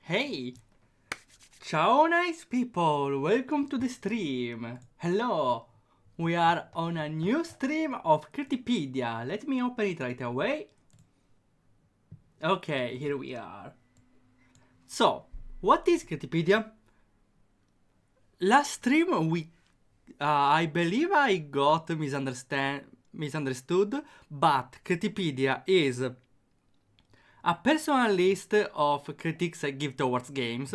Hey! Ciao nice people! Welcome to the stream! Hello! We are on a new stream of Critipedia. Let me open it right away. Okay, here we are. So, what is Critipedia? Last stream I believe I got misunderstood, but Critipedia is a personal list of critiques I give towards games.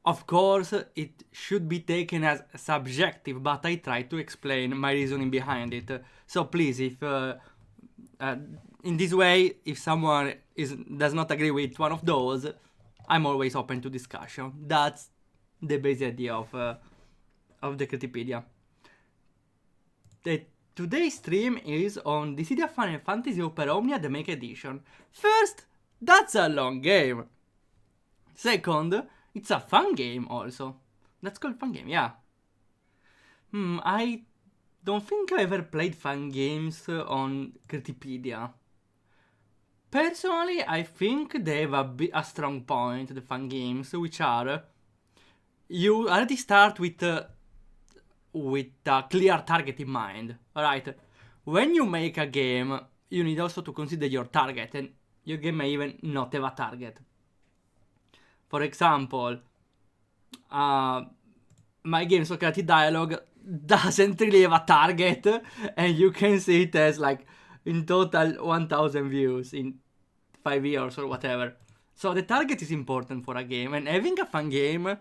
Of course, it should be taken as subjective, but I try to explain my reasoning behind it. So please, if in this way, if someone does not agree with one of those, I'm always open to discussion. That's the basic idea of the Critipedia. Today's stream is on Dissidia Final Fantasy Opera Omnia Demake Edition. First, that's a long game. Second, it's a fun game also. That's called fun game, yeah. I don't think I ever played fun games on Critipedia. Personally, I think they have a strong point, the fun games, which are you already start with a clear target in mind, alright? When you make a game, you need also to consider your target, and your game may even not have a target. For example, my game Socrates Dialogue doesn't really have a target, and you can see it as like in total 1000 views in 5 years or whatever. So the target is important for a game, and having a fun game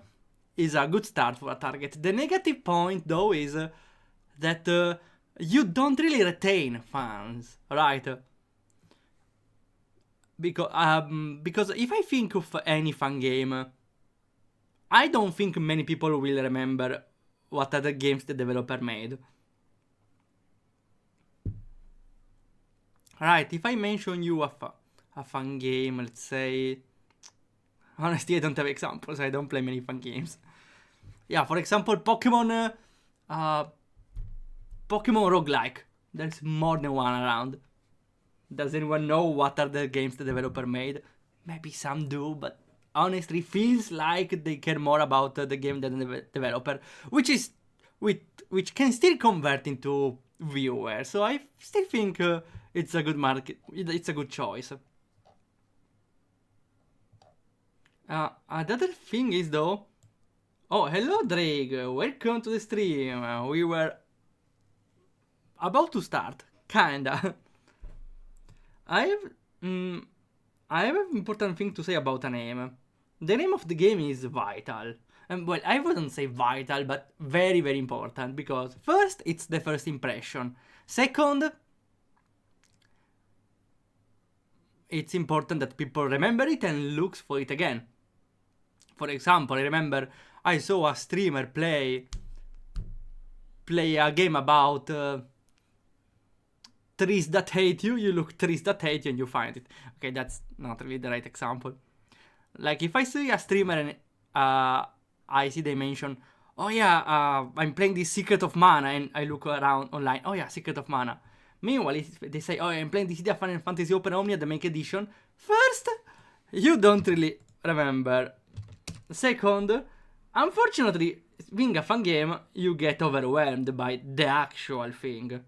is a good start for a target. The negative point though is that you don't really retain fans, right? Because if I think of any fun game, I don't think many people will remember what other games the developer made. Right, if I mention you a fun game, let's say... Honestly, I don't have examples, I don't play many fun games. Yeah, for example, Pokemon roguelike. There's more than one around. Does anyone know what are the games the developer made? Maybe some do, but honestly feels like they care more about the game than the developer, which can still convert into viewers. So I still think it's a good market. It's a good choice. Another thing is though. Oh, hello Drake. Welcome to the stream. We were about to start, kinda. I have an important thing to say about a name. The name of the game is vital. And well, I wouldn't say vital, but very, very important. Because first, it's the first impression. Second, it's important that people remember it and looks for it again. For example, I remember I saw a streamer play a game about trees that hate you. You look trees that hate you and you find it. Okay, that's not really the right example. Like if I see a streamer and I see they mention, oh yeah, I'm playing this Secret of Mana, and I look around online, oh yeah, Secret of Mana. Meanwhile, if they say, oh, I'm playing Dissidia Final Fantasy Opera Omnia Demake Edition. First, you don't really remember. Second, unfortunately, being a fun game, you get overwhelmed by the actual thing.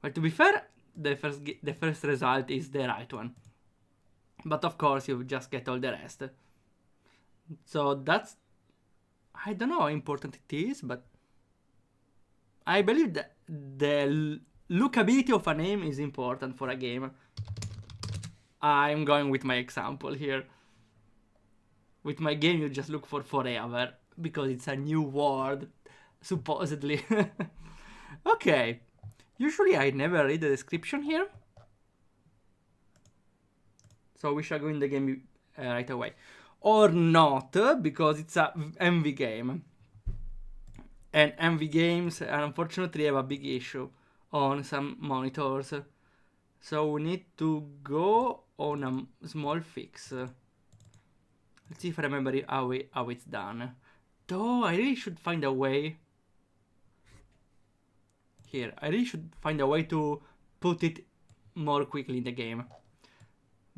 But to be fair, the first result is the right one. But of course, you just get all the rest. So that's... I don't know how important it is, but... I believe that the lookability of a name is important for a game. I'm going with my example here. With my game, you just look for forever, because it's a new world, supposedly. Okay. Usually I never read the description here. So we shall go in the game right away. Or not, because it's a MV game. And MV games unfortunately have a big issue on some monitors. So we need to go on a small fix. Let's see if I remember how it's done. Though I really should find a way. Here, I really should find a way to put it more quickly in the game.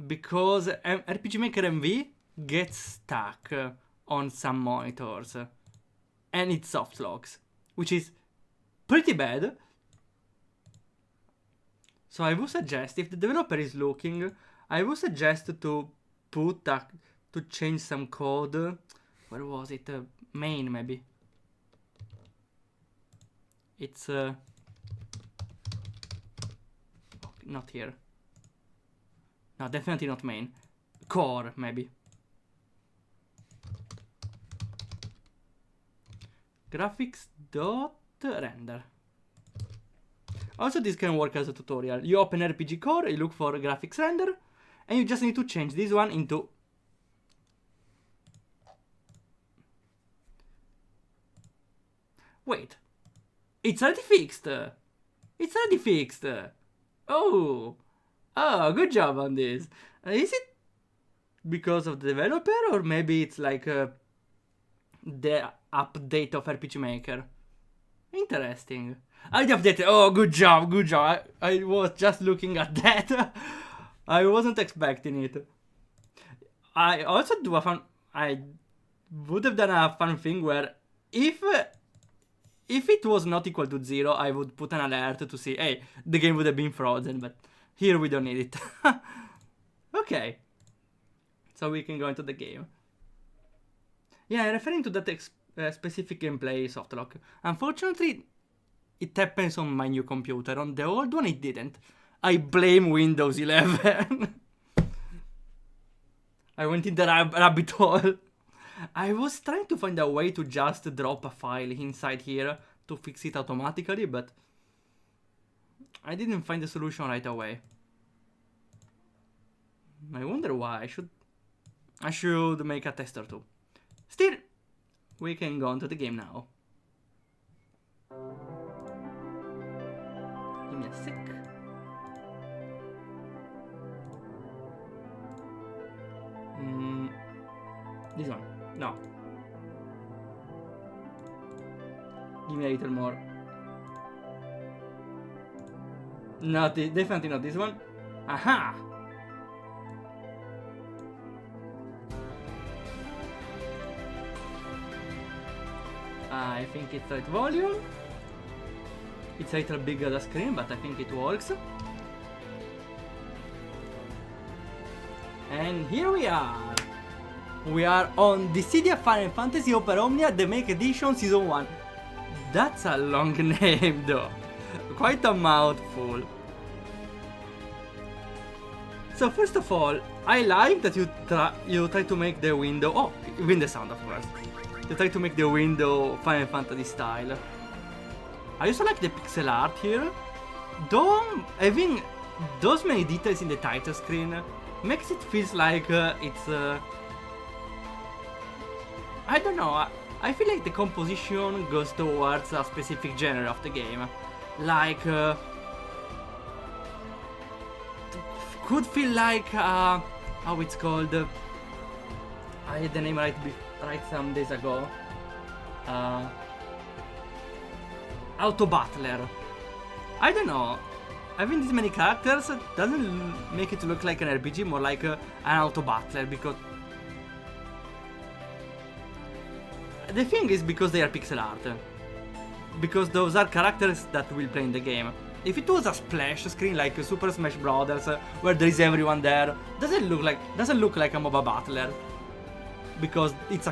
Because RPG Maker MV gets stuck on some monitors and it soft locks, which is pretty bad. So I would suggest, if the developer is looking, I would suggest to to change some code. Where was it? Main, maybe. It's not here. No, definitely not main. Core, maybe. Graphics.render. Also, this can work as a tutorial. You open RPG Core, you look for graphics render, and you just need to change this one into... Wait. It's already fixed. It's already fixed. Oh. Oh, good job on this. Is it because of the developer, or maybe it's like the update of RPG Maker? Interesting. I updated. Oh, good job, good job. I was just looking at that. I wasn't expecting it. I also do a fun... I would have done a fun thing where if it was not equal to 0, I would put an alert to see, hey, the game would have been frozen, but here we don't need it. Okay. So we can go into the game. Yeah, referring to that specific gameplay softlock. Unfortunately, it happens on my new computer. On the old one, it didn't. I blame Windows 11. I went in the rabbit hole. I was trying to find a way to just drop a file inside here to fix it automatically, but I didn't find the solution right away. I wonder why. I should make a test or two. Still, we can go into the game now. Give me a sec. This one. No. Give me a little more. Not definitely not this one. Aha! I think it's right volume. It's a little bigger the screen, but I think it works. And here we are. We are on Dissidia Final Fantasy Opera Omnia Demake Edition Season 1. That's a long name though. Quite a mouthful. So first of all, I like that you try to make the window... Oh, even the sound of course. You try to make the window Final Fantasy style. I also like the pixel art here. Though having those many details in the title screen makes it feels like it's... I don't know, I feel like the composition goes towards a specific genre of the game. Like... could feel like... how it's called... I had the name right some days ago. Auto Battler. I don't know. Having this many characters doesn't make it look like an RPG, more like an Auto Battler, because... The thing is because they are pixel art. Because those are characters that will play in the game. If it was a splash screen like Super Smash Brothers, where there is everyone there, doesn't look like a MOBA battler. Because it's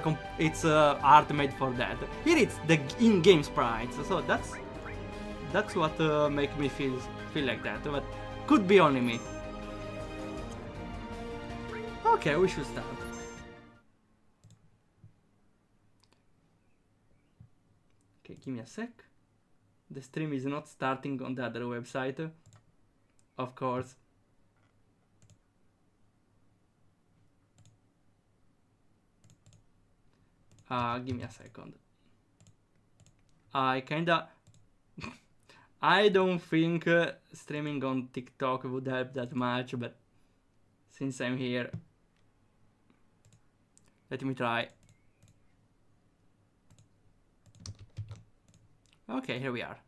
art made for that. Here it's the in-game sprites, so that's what make me feel like that. But could be only me. Okay, we should start. Okay, give me a sec. The stream is not starting on the other website, of course. Give me a second. I kinda... I don't think streaming on TikTok would help that much, but since I'm here, let me try. Okay, here we are.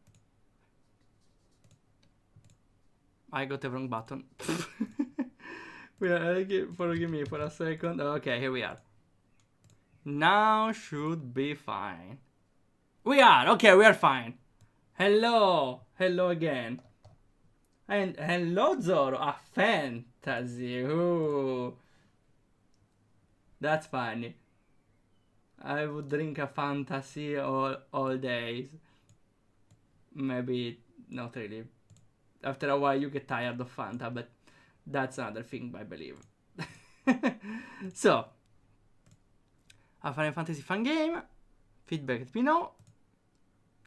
I got the wrong button. Forgive me for a second. Okay, here we are. Now should be fine. We are! Okay, we are fine. Hello! Hello again. And hello, Zoro. A fantasy. Ooh. That's funny. I would drink a fantasy all days. Maybe not really. After a while you get tired of Fanta, but that's another thing, I believe. So, a Final Fantasy fan game. Feedback let me know.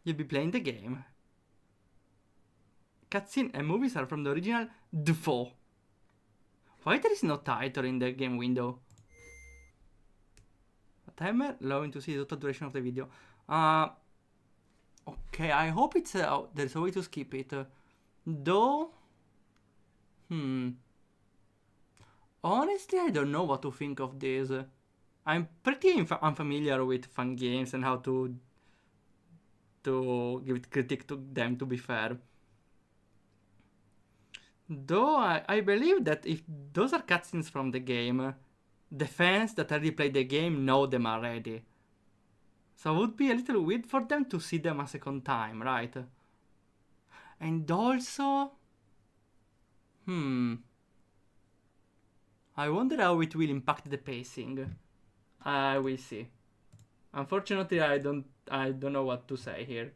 You'll be playing the game. Cutscene and movies are from the original D4. Why there is no title in the game window? A timer, allowing to see the total duration of the video. Okay, I hope it's there's a way to skip it. Though, honestly, I don't know what to think of this. I'm pretty unfamiliar with fan games and how to give critique to them, to be fair. Though I believe that if those are cutscenes from the game, the fans that already played the game know them already. So it would be a little weird for them to see them a second time, right? And also, I wonder how it will impact the pacing. I will see. Unfortunately, I don't know what to say here.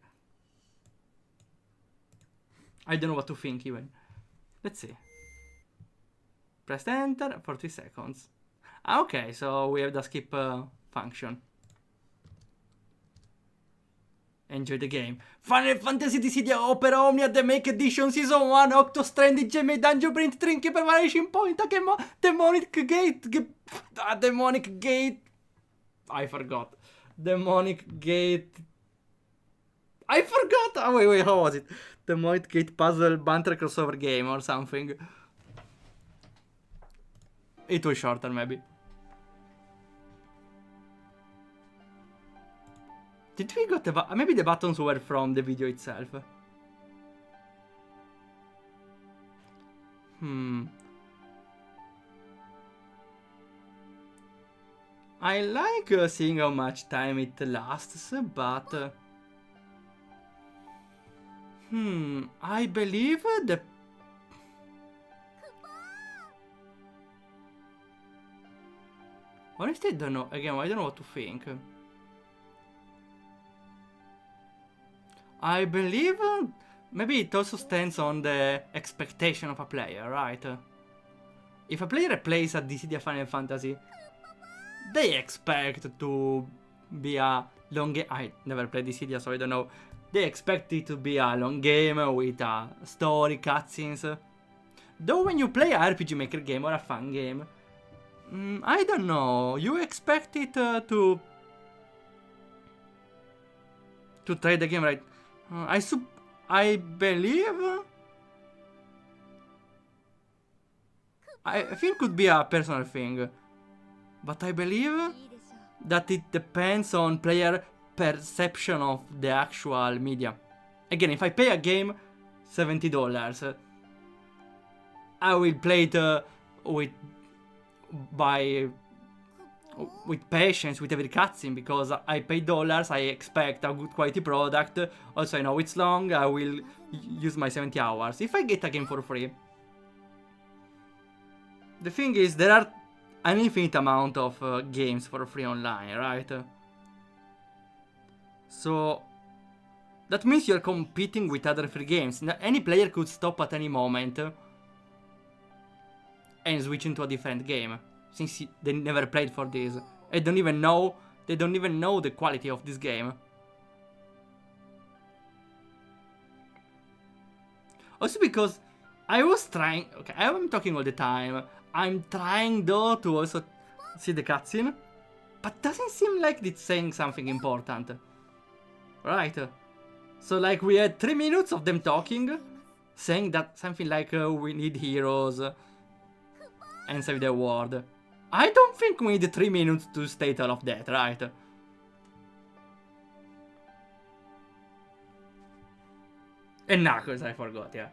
I don't know what to think even. Let's see. Press enter for 3 seconds. Okay, so we have the skip function. Enjoy the game. Final Fantasy Dissidia Opera Omnia Demake Edition Season 1 Octo Stranded Gemme Dungeon Print Trinket Preparation Point Demonic Gate Demonic Gate I forgot. Demonic Gate I forgot! Oh, wait, how was it? Demonic Gate Puzzle Banter Crossover Game or something. It was shorter, maybe. Did we got the maybe the buttons were from the video itself? I like seeing how much time it lasts, but I believe the honestly I don't know. Again, I don't know what to think. I believe maybe it also stands on the expectation of a player, right? If a player plays a Dissidia Final Fantasy, they expect to be a long game. I never played Dissidia, so I don't know. They expect it to be a long game with a story, cutscenes. Though when you play a RPG Maker game or a fun game, I don't know. You expect it to try the game, right? I believe. I think it could be a personal thing, but I believe that it depends on player perception of the actual media. Again, if I pay a game $70, I will play it with patience with every cutscene, because I pay dollars, I expect a good quality product. Also, I know it's long, I will use my 70 hours. If I get a game for free, the thing is, there are an infinite amount of games for free online, right? So that means you're competing with other free games. Any player could stop at any moment and switch into a different game, since they never played for this. They don't even know the quality of this game. Also because I was trying, okay, I'm talking all the time. I'm trying though to also see the cutscene, but doesn't seem like it's saying something important. Right? So like we had 3 minutes of them talking, saying that something like we need heroes and save the world. I don't think we need 3 minutes to state all of that, right? And Knuckles, I forgot, yeah.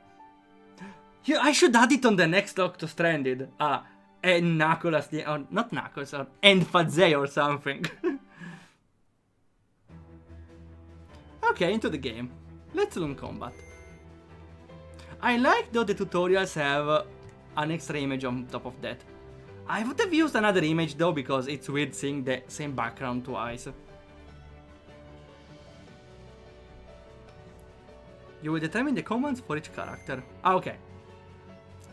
I should add it on the next Octo Stranded. and Knuckles, or not Knuckles, and Fazay or something. Okay, into the game. Let's learn combat. I like though the tutorials have an extra image on top of that. I would have used another image though, because it's weird seeing the same background twice. You will determine the commands for each character. Ah, okay.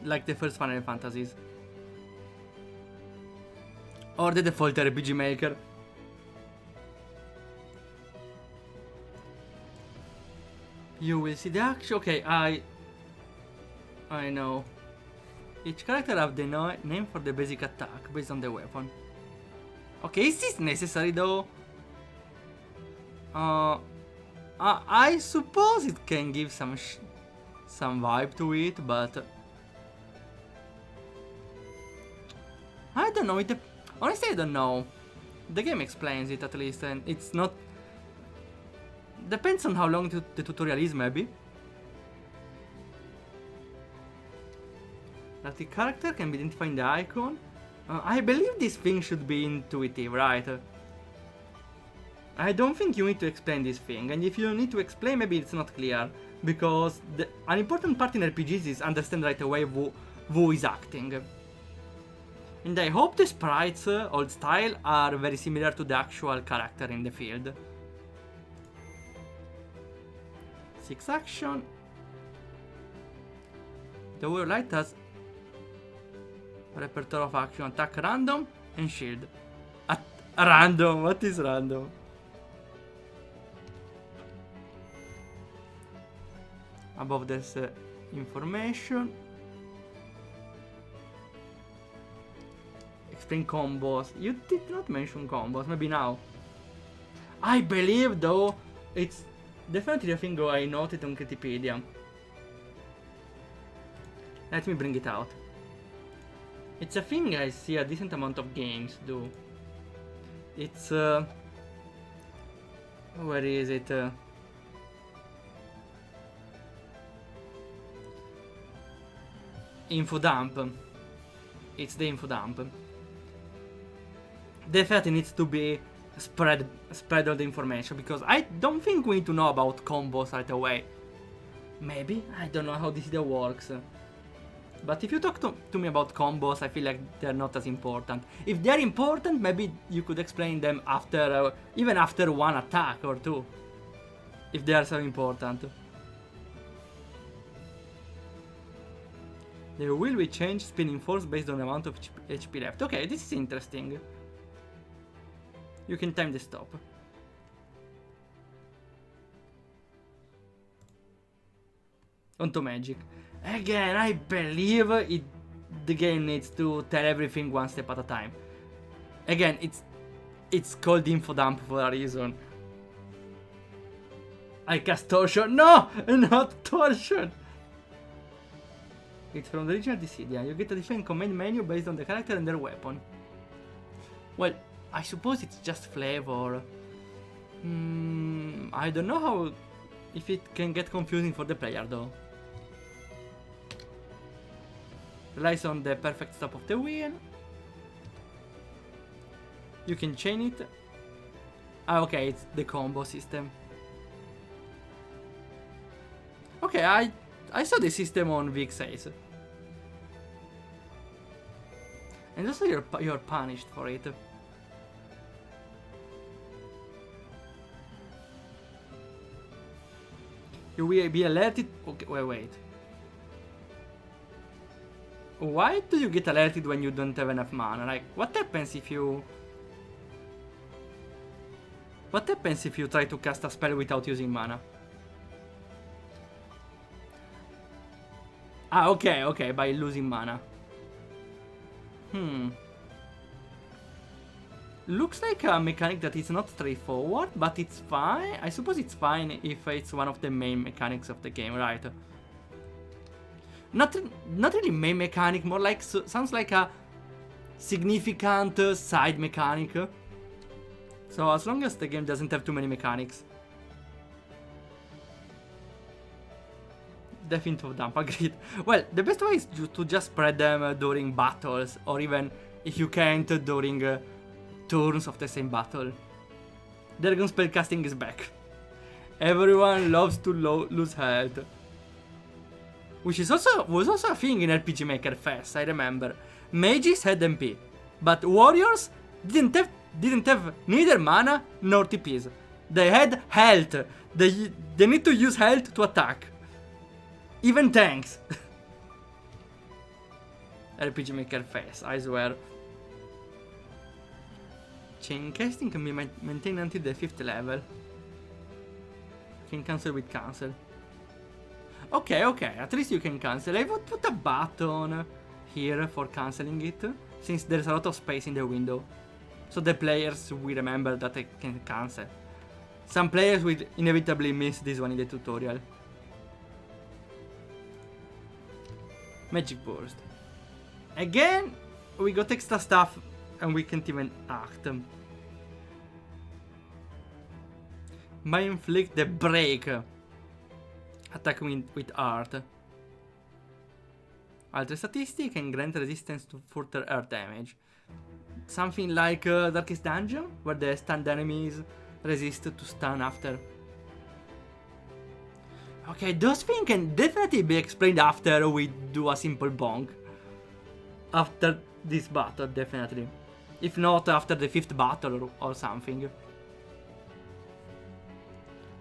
Like the first Final Fantasies. Or the default RPG Maker. You will see the action. Okay, I know. Each character have the name for the basic attack based on the weapon. Okay, is this necessary though? I suppose it can give some vibe to it, but I don't know. Honestly, I don't know. The game explains it at least, and it's not. Depends on how long the tutorial is, maybe. That the character can be identified in the icon. I believe this thing should be intuitive, right? I don't think you need to explain this thing, and if you need to explain, maybe it's not clear. Because an important part in RPGs is understand right away who is acting. And I hope the sprites, old style, are very similar to the actual character in the field. 6 action. The Warrior Light has a repertoire of action: attack, random, and shield. Random? What is random? Above there's information. Explain combos. You did not mention combos, maybe now. I believe though, it's definitely a thing I noted on Critipedia. Let me bring it out. It's a thing I see a decent amount of games do. It's where is it? Info dump. It's the info dump. Definitely needs to be spread all the information, because I don't think we need to know about combos right away. Maybe? I don't know how this works. But if you talk to me about combos, I feel like they're not as important. If they're important, maybe you could explain them after, even after one attack or two. If they are so important. The wheel will change spinning force based on the amount of HP left. Okay, this is interesting. You can time the stop. Onto magic. Again, I believe the game needs to tell everything one step at a time. Again, it's called info dump for a reason. I cast torsion. No, not torsion. It's from the original Dissidia. You get a different command menu based on the character and their weapon. Well, I suppose it's just flavor. I don't know how, if it can get confusing for the player though. Relies on the perfect stop of the wheel. You can chain it. Ah, okay, it's the combo system. Okay, I saw the system on VX6. And also you're punished for it. You will be alerted. Okay, wait. Why do you get alerted when you don't have enough mana? Like, what happens if you... What happens if you try to cast a spell without using mana? Ah, okay, by losing mana. Looks like a mechanic that is not straightforward, but it's fine. I suppose it's fine if it's one of the main mechanics of the game, right? Not really main mechanic, more like, sounds like a significant side mechanic. So as long as the game doesn't have too many mechanics. Definitely dump, agreed. Well, the best way is to just spread them during battles, or even if you can't during turns of the same battle. Dragon spellcasting is back. Everyone loves to lose health. Which was also a thing in RPG Maker Fest, I remember. Mages had MP, but warriors didn't have neither mana nor TPs. They had health. They need to use health to attack. Even tanks. RPG Maker Fest, I swear. Chain casting can be maintained until the 5th level. Can cancel with cancel. Okay, at least you can cancel. I would put a button here for cancelling it, since there's a lot of space in the window. So the players will remember that they can cancel. Some players will inevitably miss this one in the tutorial. Magic Burst. Again, we got extra stuff and we can't even act. Might inflict the break. Attack with art. Altre statistic and grant resistance to further earth damage. Something like Darkest Dungeon, where the stunned enemies resist to stun after. Okay, those things can definitely be explained after we do a simple bonk. After this battle, definitely. If not, after the 5th battle or something.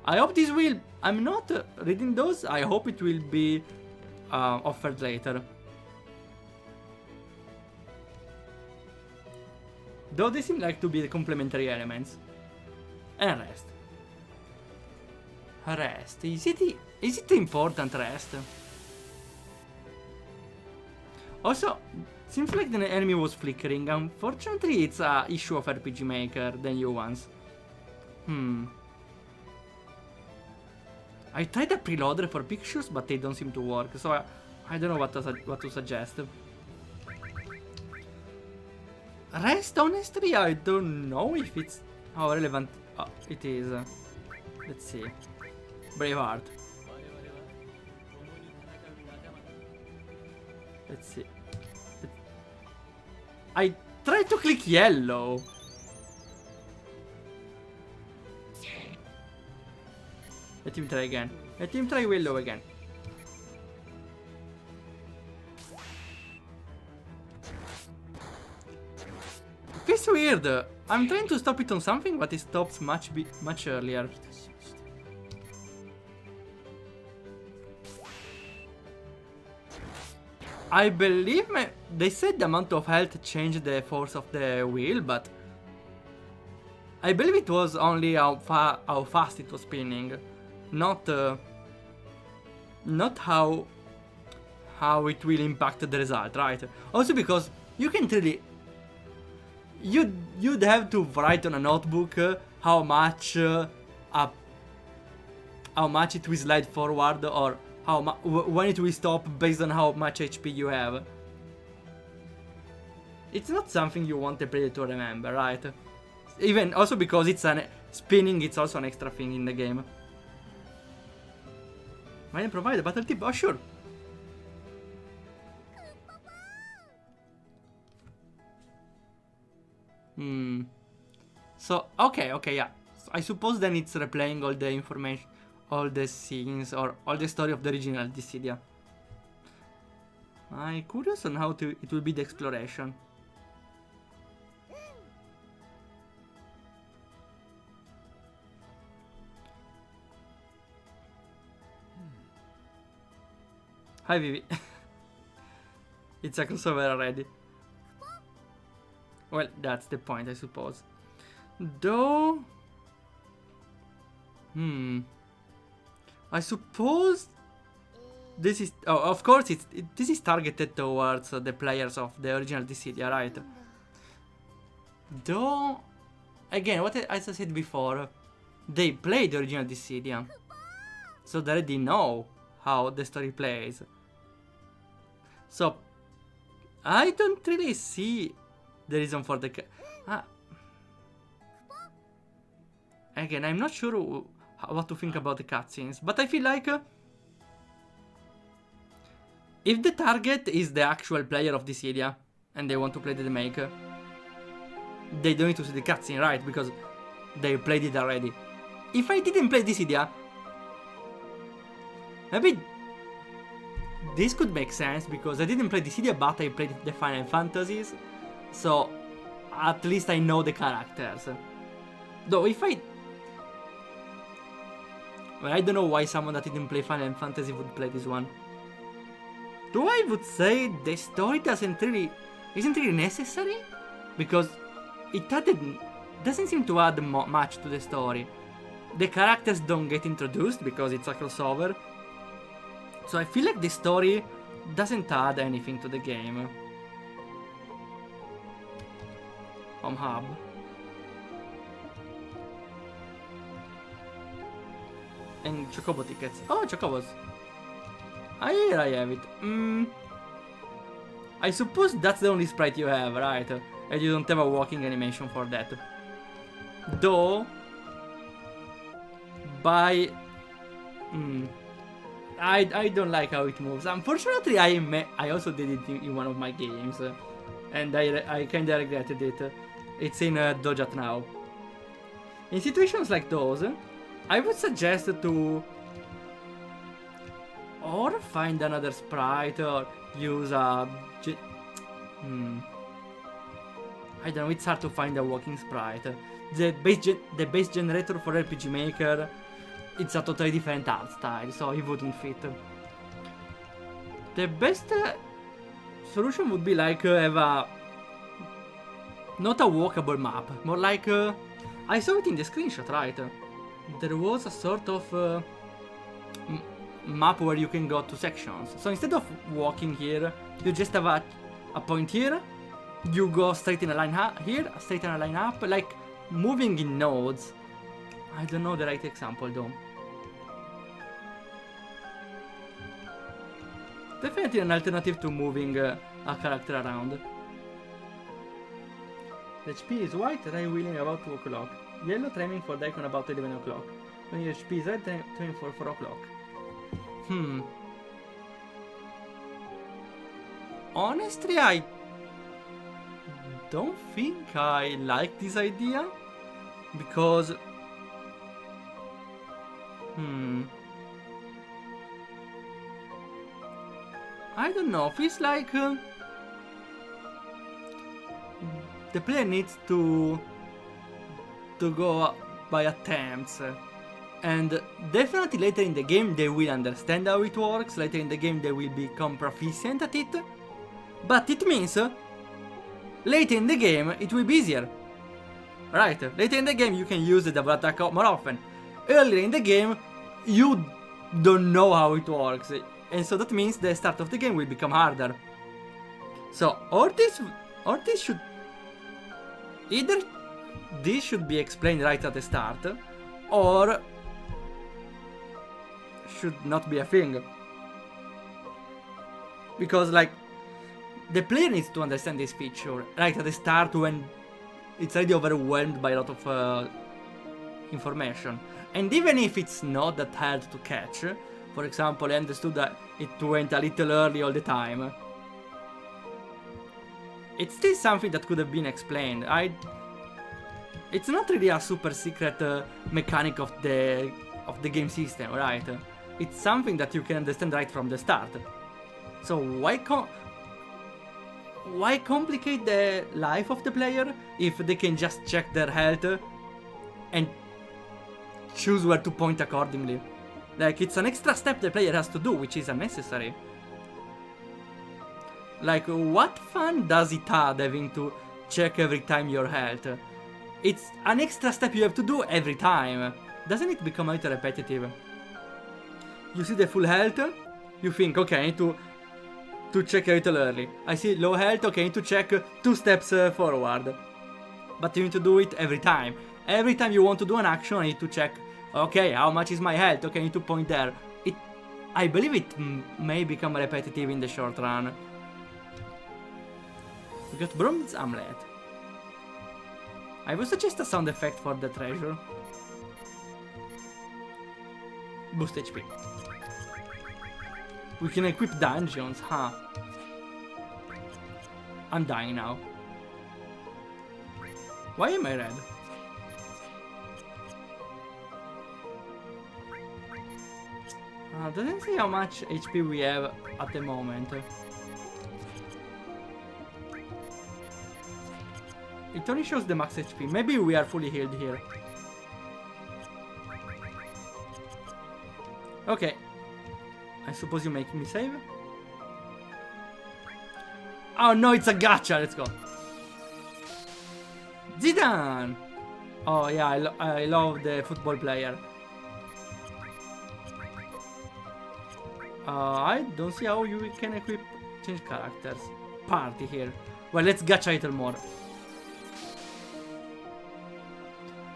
I hope this will... I'm not reading those. I hope it will be offered later. Though they seem like to be the complementary elements. And rest. Rest. Is it important, rest? Also, seems like the enemy was flickering. Unfortunately, it's a issue of RPG Maker, the new ones. I tried a preloader for pictures, but they don't seem to work, so I don't know what to suggest. Rest, honestly, I don't know if it's how relevant it is. Let's see. Braveheart. Let's see. I tried to click yellow. Let him try again. Let him try yellow again. It's weird. I'm trying to stop it on something, but it stops much earlier. I believe they said the amount of health changed the force of the wheel, but I believe it was only how fast it was spinning, not how it will impact the result, right? Also because you can't really... You'd have to write on a notebook how much it will slide forward, or when it will stop based on how much HP you have. It's not something you want the player to remember, right? Even also because it's spinning, it's also an extra thing in the game. Might I provide a battle tip? Oh, sure. So, okay, yeah. So I suppose then it's replaying all the information, all the scenes, or all the story of the original Dissidia. I'm curious on how it will be the exploration. Hi Vivi. It's a crossover already. Well, that's the point, I suppose. Though... I suppose... This is... Oh, of course, this is targeted towards the players of the original Dissidia, right? Though... Again, as I said before, they played the original Dissidia. So they already know how the story plays. So... I don't really see the reason for the... Again, I'm not sure what to think about the cutscenes, but I feel like if the target is the actual player of Dissidia and they want to play the Demake, they don't need to see the cutscene, right? Because they played it already. If I didn't play Dissidia, maybe this could make sense because I didn't play Dissidia, but I played the Final Fantasies, so at least I know the characters. Though if I... Well, I don't know why someone that didn't play Final Fantasy would play this one. Though I would say the story isn't really necessary, because it doesn't seem to add much to the story. The characters don't get introduced because it's a crossover. So I feel like the story doesn't add anything to the game. Home hub. And Chocobo tickets. Oh, Chocobos. Here I have it. I suppose that's the only sprite you have, right? And you don't have a walking animation for that. Though... I don't like how it moves. Unfortunately, I also did it in one of my games. And I kinda regretted it. It's in Dojat now. In situations like those, I would suggest to... Or find another sprite or use a... I don't know, it's hard to find a walking sprite. The base generator for RPG Maker, it's a totally different art style, so it wouldn't fit. The best solution would be like have a... Not a walkable map, more like... I saw it in the screenshot, right? There was a sort of map where you can go to sections. So instead of walking here, you just have a point here, you go straight in a line here, straight in a line up, like moving in nodes. I don't know the right example though. Definitely an alternative to moving a character around. The HP is white, red wheeling about 2 o'clock. Yellow training for the icon about 11 o'clock. When your HP is red, training for 4 o'clock. Honestly, I don't think I like this idea. Because... I don't know, feels like... the player needs to go by attempts. And definitely later in the game they will understand how it works, later in the game they will become proficient at it. But it means later in the game it will be easier. Right, later in the game you can use the double attack more often. Earlier in the game you don't know how it works, and so that means the start of the game will become harder. So or this should... Either this should be explained right at the start, or should not be a thing. Because like, the player needs to understand this feature right at the start when it's already overwhelmed by a lot of information. And even if it's not that hard to catch, for example, I understood that it went a little early all the time, it's still something that could have been explained. It's not really a super secret mechanic of the game system, right? It's something that you can understand right from the start. So why complicate the life of the player if they can just check their health and choose where to point accordingly? Like, it's an extra step the player has to do, which is unnecessary. Like, what fun does it add having to check every time your health? It's an extra step you have to do every time. Doesn't it become a little repetitive? You see the full health, you think, okay, I need to check a little early. I see low health, okay, I need to check 2 steps forward. But you need to do it every time. Every time you want to do an action, I need to check, okay, how much is my health? Okay, I need to point there. I believe it may become repetitive in the short run. We got Bronze Amulet. I would suggest a sound effect for the treasure. Boost HP. We can equip dungeons, huh? I'm dying now. Why am I red? Doesn't say how much HP we have at the moment. It only shows the max HP. Maybe we are fully healed here. Okay. I suppose you make me save? Oh no, it's a gacha. Let's go. Zidane! Oh yeah, I love the football player. I don't see how you can equip change characters. Party here. Well, let's gacha a little more.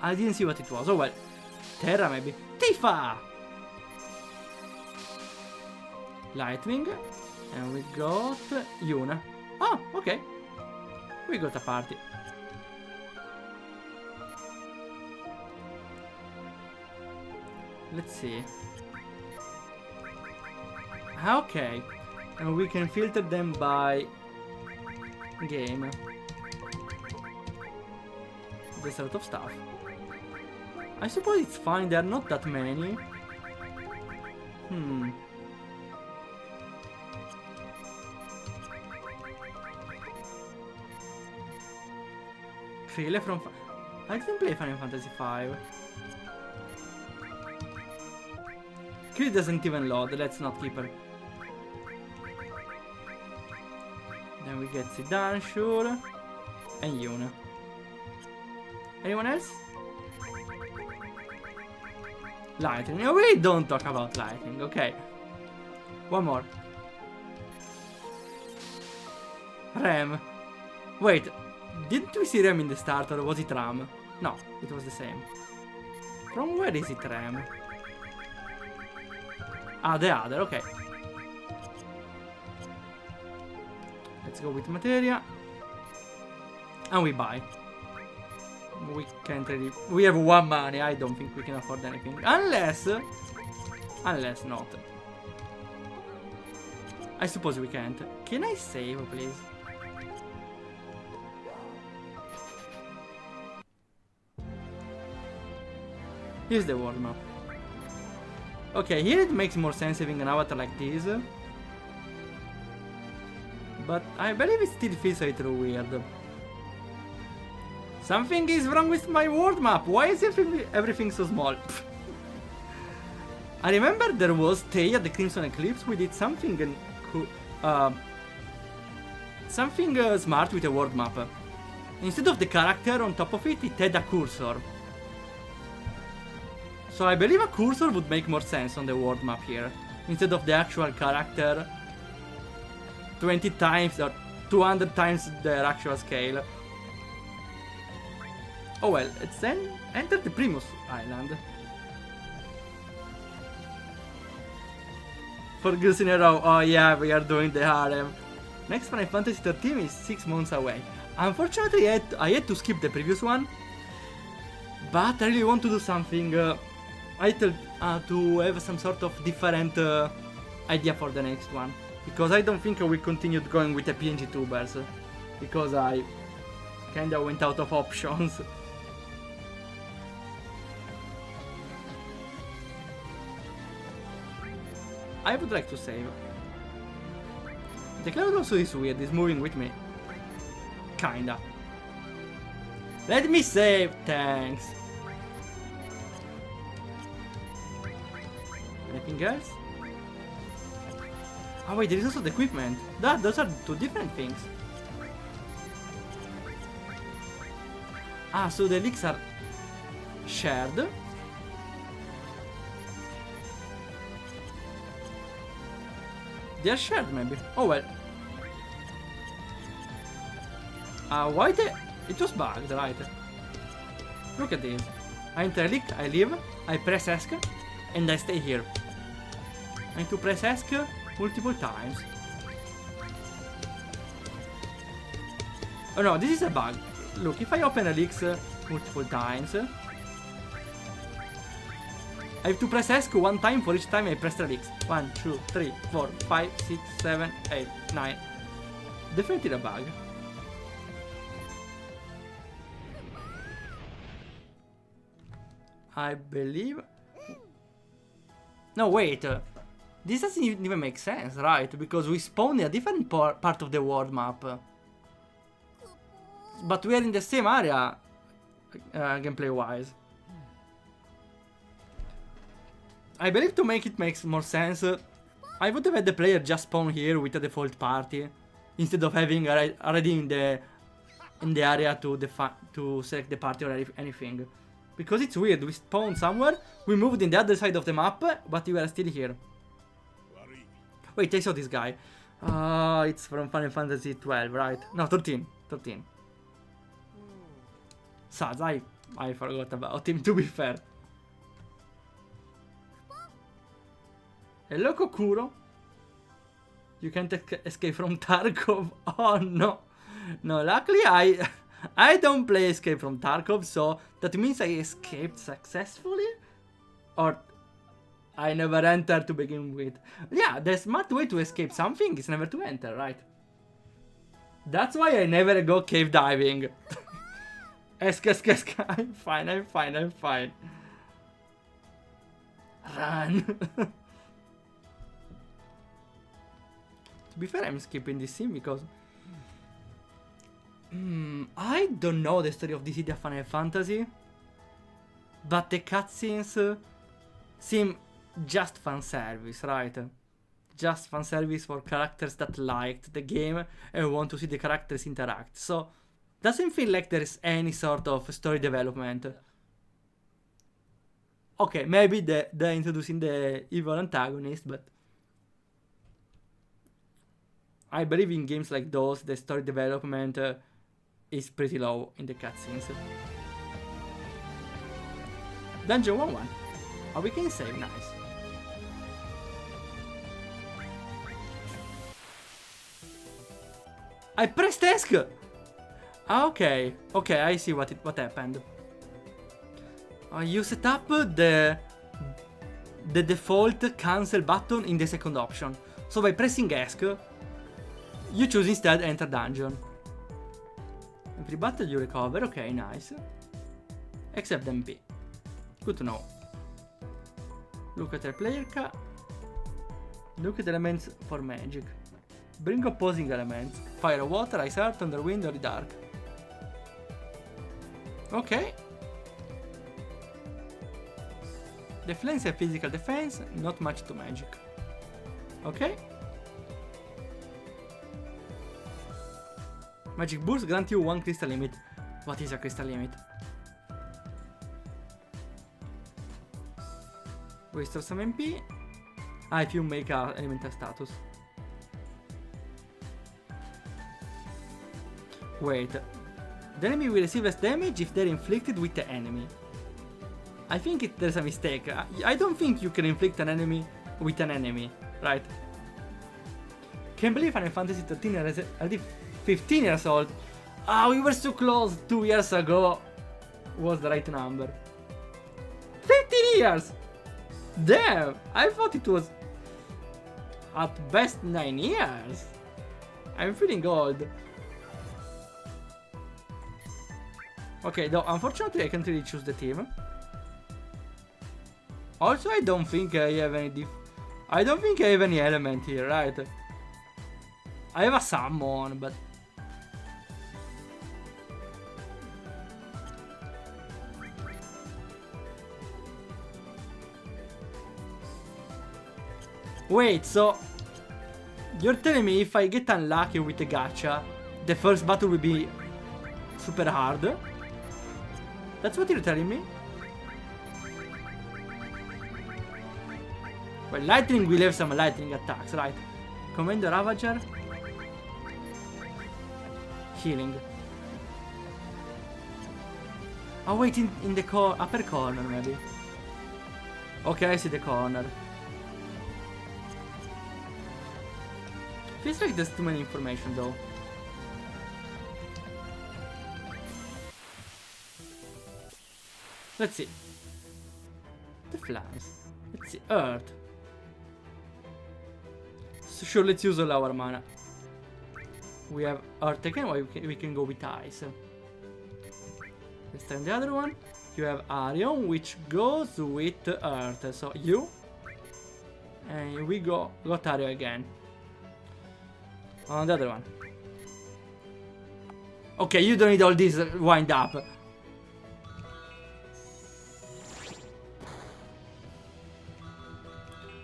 I didn't see what it was. Oh well. Terra maybe. Tifa! Lightning. And we got Yuna. Oh, okay. We got a party. Let's see. Okay. And we can filter them by game. There's a lot of stuff. I suppose it's fine, there are not that many. Krille from... I didn't play Final Fantasy V. Krille doesn't even load, let's not keep her. Then we get Zidane, sure. And Yuna. Anyone else? Lightning. No, we don't talk about lightning, okay. One more. Rem. Wait, didn't we see Rem in the start, or was it Ram? No, it was the same. From where is it Rem? Ah, the other, okay. Let's go with materia. And we buy. We can't really... We have one money, I don't think we can afford anything. Unless not. I suppose we can't. Can I save, please? Here's the world map. Okay, here it makes more sense having an avatar like this. But I believe it still feels a little weird. Something is wrong with my world map. Why is everything so small? I remember there was Tay at the Crimson Eclipse. We did something smart with a world map. Instead of the character on top of it, it had a cursor. So I believe a cursor would make more sense on the world map here. Instead of the actual character 20 times or 200 times their actual scale. Oh well, let's then enter the Primus Island. 4 girls in a row. Oh yeah, we are doing the harem. Next Final Fantasy 13 is 6 months away. Unfortunately, I had to skip the previous one. But I really want to do something to have some sort of different idea for the next one. Because I don't think we continued going with the PNG tubers. Because I kinda went out of options. I would like to save. The cloud also is weird, it's moving with me. Kinda. Let me save, thanks. Anything else? Oh wait, there is also the equipment. Those are 2 different things. Ah, so the leaks are shared. They are shared maybe. Oh well. Why it was bugged, right? Look at this. I enter a leak, I leave, I press ESC, and I stay here. I need to press ESC multiple times. Oh no, this is a bug. Look, if I open a leaks multiple times, I have to press ESC one time for each time I press X. 1, 2, 3, 4, 5, 6, 7, 8, 9. Definitely a bug. I believe... No, wait. This doesn't even make sense, right? Because we spawn in a different part of the world map. But we are in the same area, gameplay-wise. I believe to make it makes more sense, I would have had the player just spawn here with a default party, instead of having already in the area to select the party or anything. Because it's weird, we spawned somewhere, we moved in the other side of the map, but we are still here. Wait, I saw this guy. It's from Final Fantasy 12, right? No, 13. 13. Saz, I forgot about him, to be fair. Hello, Kokuro. You can't escape from Tarkov. Oh, no. No, luckily I don't play Escape from Tarkov, so that means I escaped successfully? Or I never entered to begin with. Yeah, the smart way to escape something is never to enter, right? That's why I never go cave diving. Esk. I'm fine. Run. To be fair, I'm skipping this scene because... I don't know the story of Dissidia Final Fantasy, but the cutscenes seem just fanservice, right? Just fanservice for characters that liked the game and want to see the characters interact. So, doesn't feel like there is any sort of story development. Okay, maybe they're introducing the evil antagonist, but... I believe in games like those, the story development is pretty low in the cutscenes. Dungeon 1-1. Oh, we can save, nice. I pressed ESC! Okay, I see what happened. You set up the default cancel button in the second option. So by pressing ESC, you choose instead enter dungeon. Every battle you recover, okay, nice. Except MP. Good to know. Look at the player card. Look at the elements for magic. Bring opposing elements. Fire, water, ice, earth, thunder, wind, or the dark. Okay. The flames have physical defense, not much to magic. Okay. Magic Burst grant you 1 crystal limit. What is a crystal limit? Restore some MP. If you make a elemental status. Wait. The enemy will receive less damage if they're inflicted with the enemy. I think there's a mistake. I don't think you can inflict an enemy with an enemy, right? Can't believe Final Fantasy 13 is already 15 years old. We were so close 2 years ago. Was the right number. 15 years! Damn! I thought it was at best 9 years. I'm feeling old. Okay, though unfortunately I can't really choose the team. Also, I don't think I have any element here, right? I have a summon, but... Wait, so... You're telling me if I get unlucky with the gacha, the first battle will be super hard? That's what you're telling me? Well, lightning will have some lightning attacks, right? Commander Ravager. Healing. Oh wait, in the upper corner maybe. Okay, I see the corner. Feels like there's too many information though. Let's see. The flies. Let's see. Earth. So sure, let's use all our mana. We have Earth again, or we can go with Ice. Let's try the other one. You have Arion, which goes with Earth. So you. And we got Arion again. On the other one. Okay, you don't need all this wind up.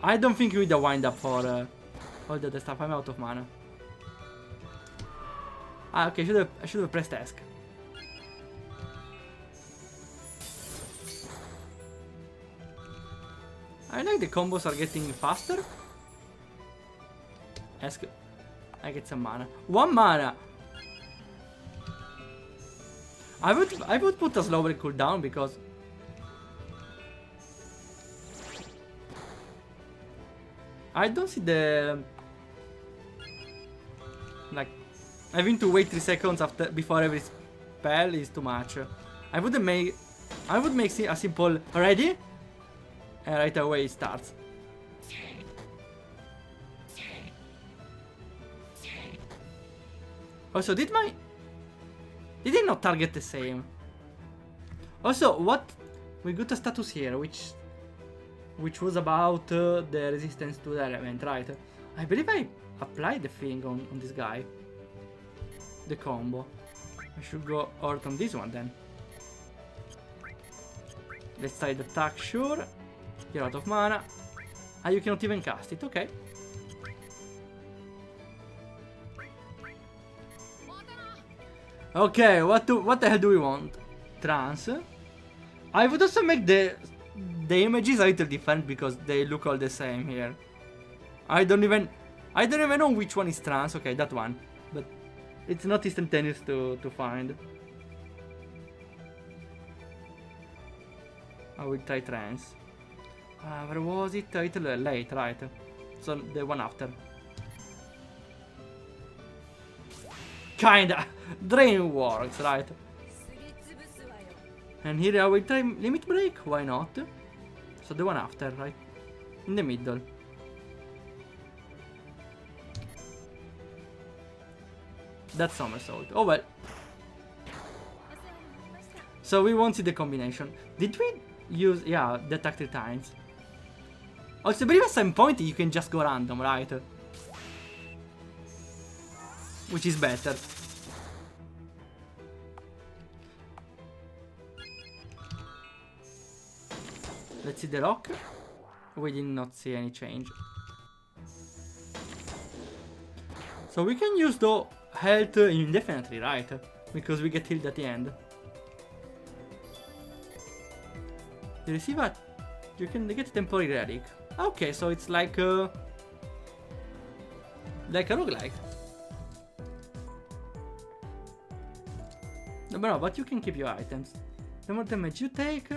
I don't think you need a wind up for all the other stuff. I'm out of mana. Ah, okay, I should have pressed ask. I like the combos are getting faster. Ask. I get some mana. 1 mana. I would put a slower cooldown because I don't see the like having to wait 3 seconds before every spell is too much. I would make a simple ready and right away it starts. Also, did it not target the same? Also, what we got a status here, which was about the resistance to the element, right? I believe I applied the thing on this guy, the combo. I should go out on this one then. Let's try the attack, sure. You're out of mana. Ah, you cannot even cast it, okay. Okay, what the hell do we want? Trance. I would also make the images a little different because they look all the same here. I don't even know which one is trance. Okay, that one, but it's not instantaneous to find. I will try trance. Where was it? A little late, right? So the one after. Kinda. Drain works, right? And here I will try limit break, why not? So the one after, right? In the middle. That's somersault. Oh well. So we won't see the combination. Did we use, yeah, the attack 3 times? Also, I believe at some point you can just go random, right? Which is better. Let's see the rock. We did not see any change. So we can use the health indefinitely, right? Because we get healed at the end. You receive a... You can get a temporary relic. Okay, so it's like a roguelike. No, but you can keep your items. The more damage you take,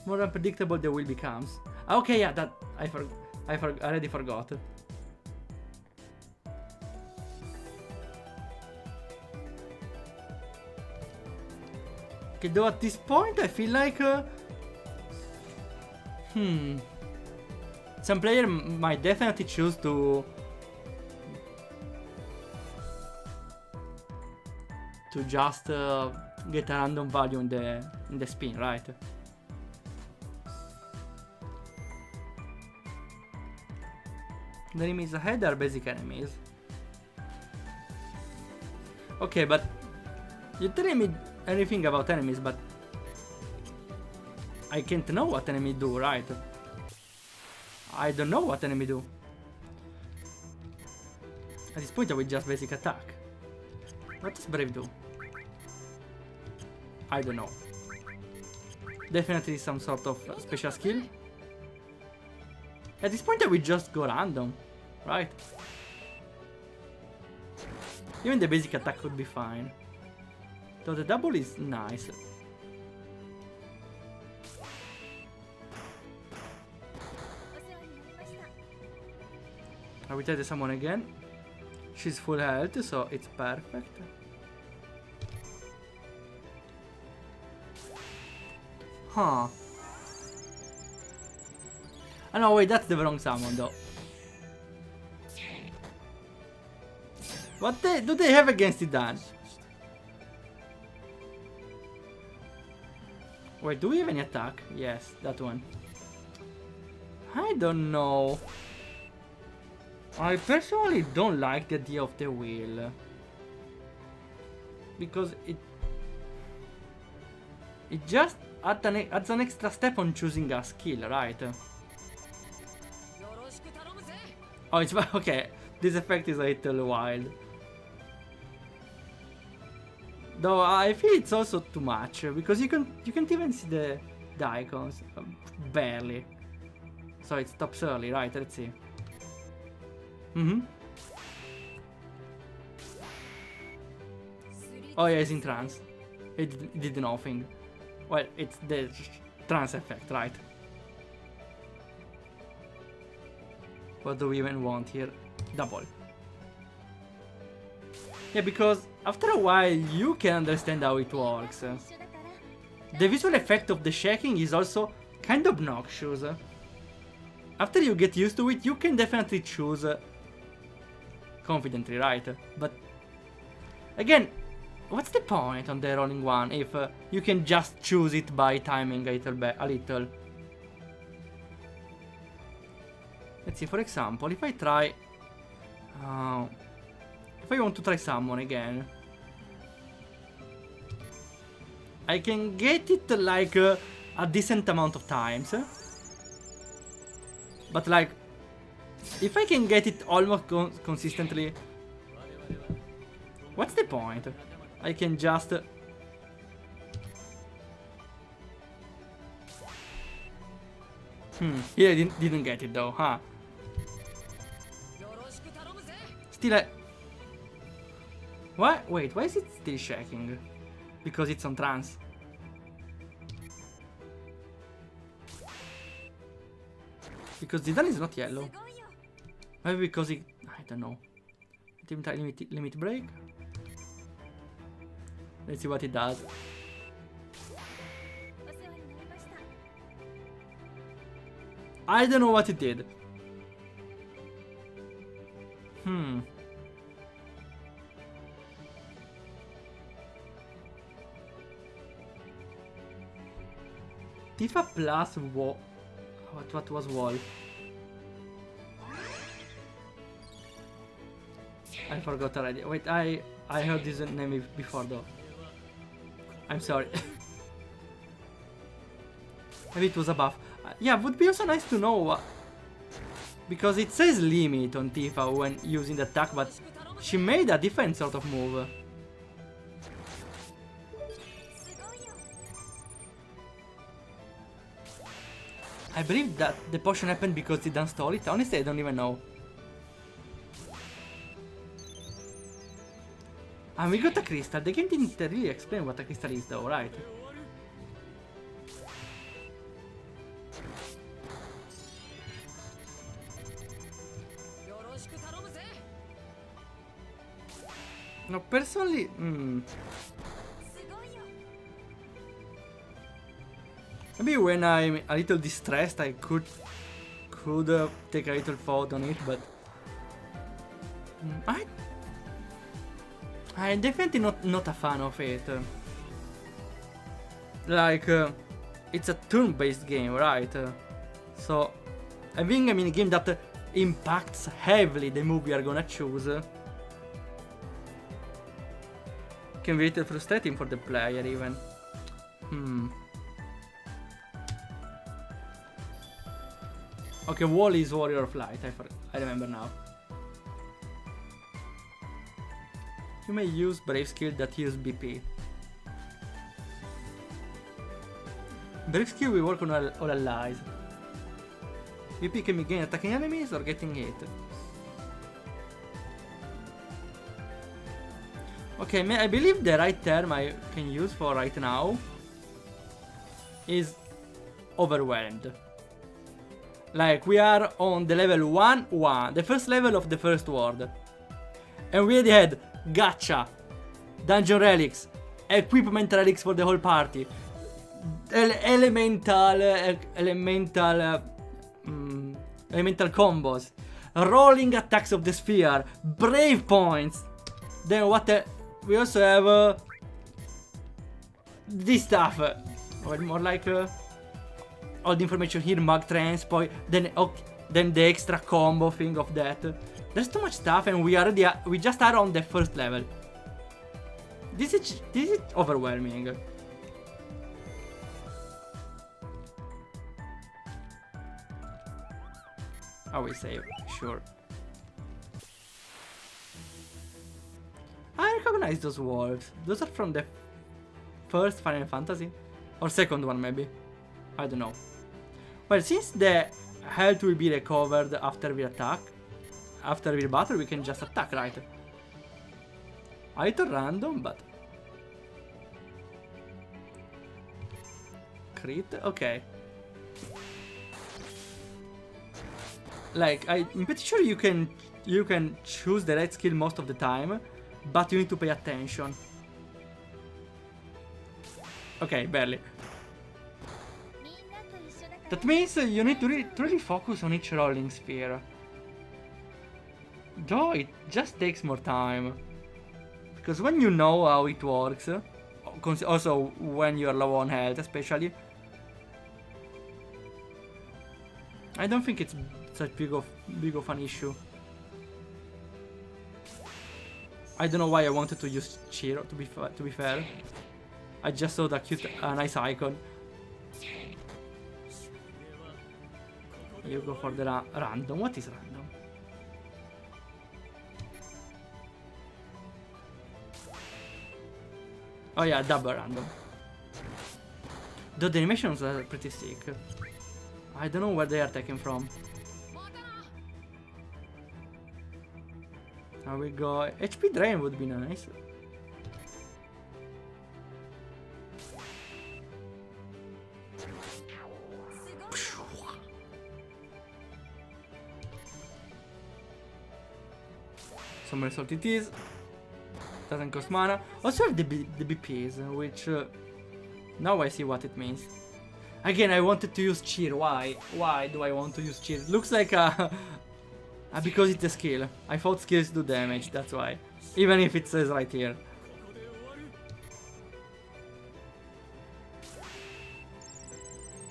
more unpredictable the wheel becomes. Okay, yeah, that I already forgot. Okay, though at this point I feel like some player might definitely choose to just get a random value in the spin, right? The enemies ahead are basic enemies. Okay, but you're telling me anything about enemies, but I can't know what enemy do, right? I don't know what enemy do. At this point I will just basic attack. What does Brave do? I don't know. Definitely some sort of special skill. At this point I will just go random, right? Even the basic attack could be fine. Though the double is nice. I will try to summon again. She's full health, so it's perfect. Huh. Oh no, wait, that's the wrong summon though. What do they have against it then? Wait, do we have any attack? Yes, that one. I don't know. I personally don't like the idea of the wheel. Because it just adds an extra step on choosing a skill, right? Oh, it's okay. This effect is a little wild. Though I feel it's also too much because you can't even see the icons, barely. So it stops early, right? Let's see. Oh yeah, it's in trance. It did nothing. Well, it's the trance effect, right? What do we even want here? Double. Yeah, because after a while you can understand how it works. The visual effect of the shaking is also kind of obnoxious. After you get used to it, you can definitely choose confidently, right? But again, what's the point on the rolling one if you can just choose it by timing a little? Let's see, for example, if I try... if I want to try summon again, I can get it like a decent amount of times. But like, if I can get it almost consistently, what's the point? I can just... Here I didn't get it though, huh? Still What? Wait, why is it still shaking? Because it's on trance. Because Zidane is not yellow. Maybe because it... I don't know. Limit break. Let's see what it does. I don't know what it did. Tifa plus what was Wolf? I forgot already. Wait, I heard this name before though. I'm sorry. Maybe it was a buff. Yeah, would be also nice to know because it says limit on Tifa when using the attack, but she made a different sort of move. I believe that the potion happened because Zidane stole it. Honestly, I don't even know. And we got a crystal. The game didn't really explain what a crystal is though, right? No, personally... Maybe when I'm a little distressed, I could take a little thought on it, but I'm definitely not a fan of it. Like, it's a turn-based game, right? So, having a minigame that impacts heavily the move you are gonna choose can be a little frustrating for the player, even. Okay, Wall is Warrior of Light, I remember now. You may use Brave skill that use BP. Brave skill will work on all allies. BP can be gained attacking enemies or getting hit. Okay, I believe the right term I can use for right now is overwhelmed. Like, we are on the level 1-1, the first level of the first world. And we already had gacha, dungeon relics, equipment relics for the whole party, elemental elemental combos, rolling attacks of the sphere, brave points. Then what we also have this stuff, or more like all the information here, mag transport, then the extra combo thing of that. There's too much stuff, and we just are on the first level. This is overwhelming. I will save, sure. I recognize those wolves. Those are from the first Final Fantasy? Or second one, maybe. I don't know. Well, since the health will be recovered after we attack, after we battle, we can just attack, right? A little random, but... Crit? Okay. Like, I'm pretty sure you can choose the right skill most of the time, but you need to pay attention. Okay, barely. That means you need to really focus on each rolling sphere. Though it just takes more time. Because when you know how it works, also when you're low on health especially, I don't think it's such big of an issue. I don't know why I wanted to use Chiro, to be fair. I just saw the cute, nice icon. You go for the random. What is random? Oh yeah, double random. Though the animations are pretty sick. I don't know where they are taken from. Now we go. HP drain would be nice. Somersault it is. Doesn't cost mana. Also have the BPs, which now I see what it means. Again, I wanted to use cheer. Why? Why do I want to use cheer? Looks like because it's a skill. I thought skills do damage, that's why. Even if it says right here.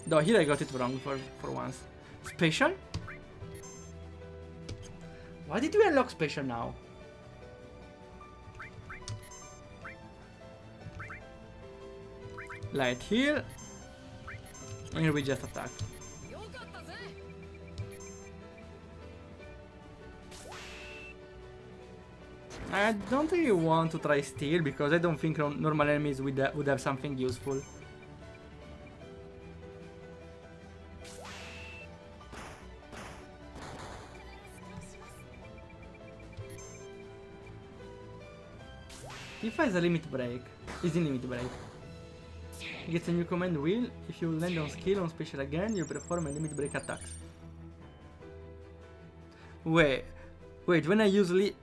Though here I got it wrong for once. Special? Why did we unlock special now? Light heal. And here we just attack. I don't really want to try steal because I don't think normal enemies would have something useful. If has a limit break, is in limit break. Gets a new command wheel. If you land on skill on special again, you perform a limit break attacks. Wait, when I usually...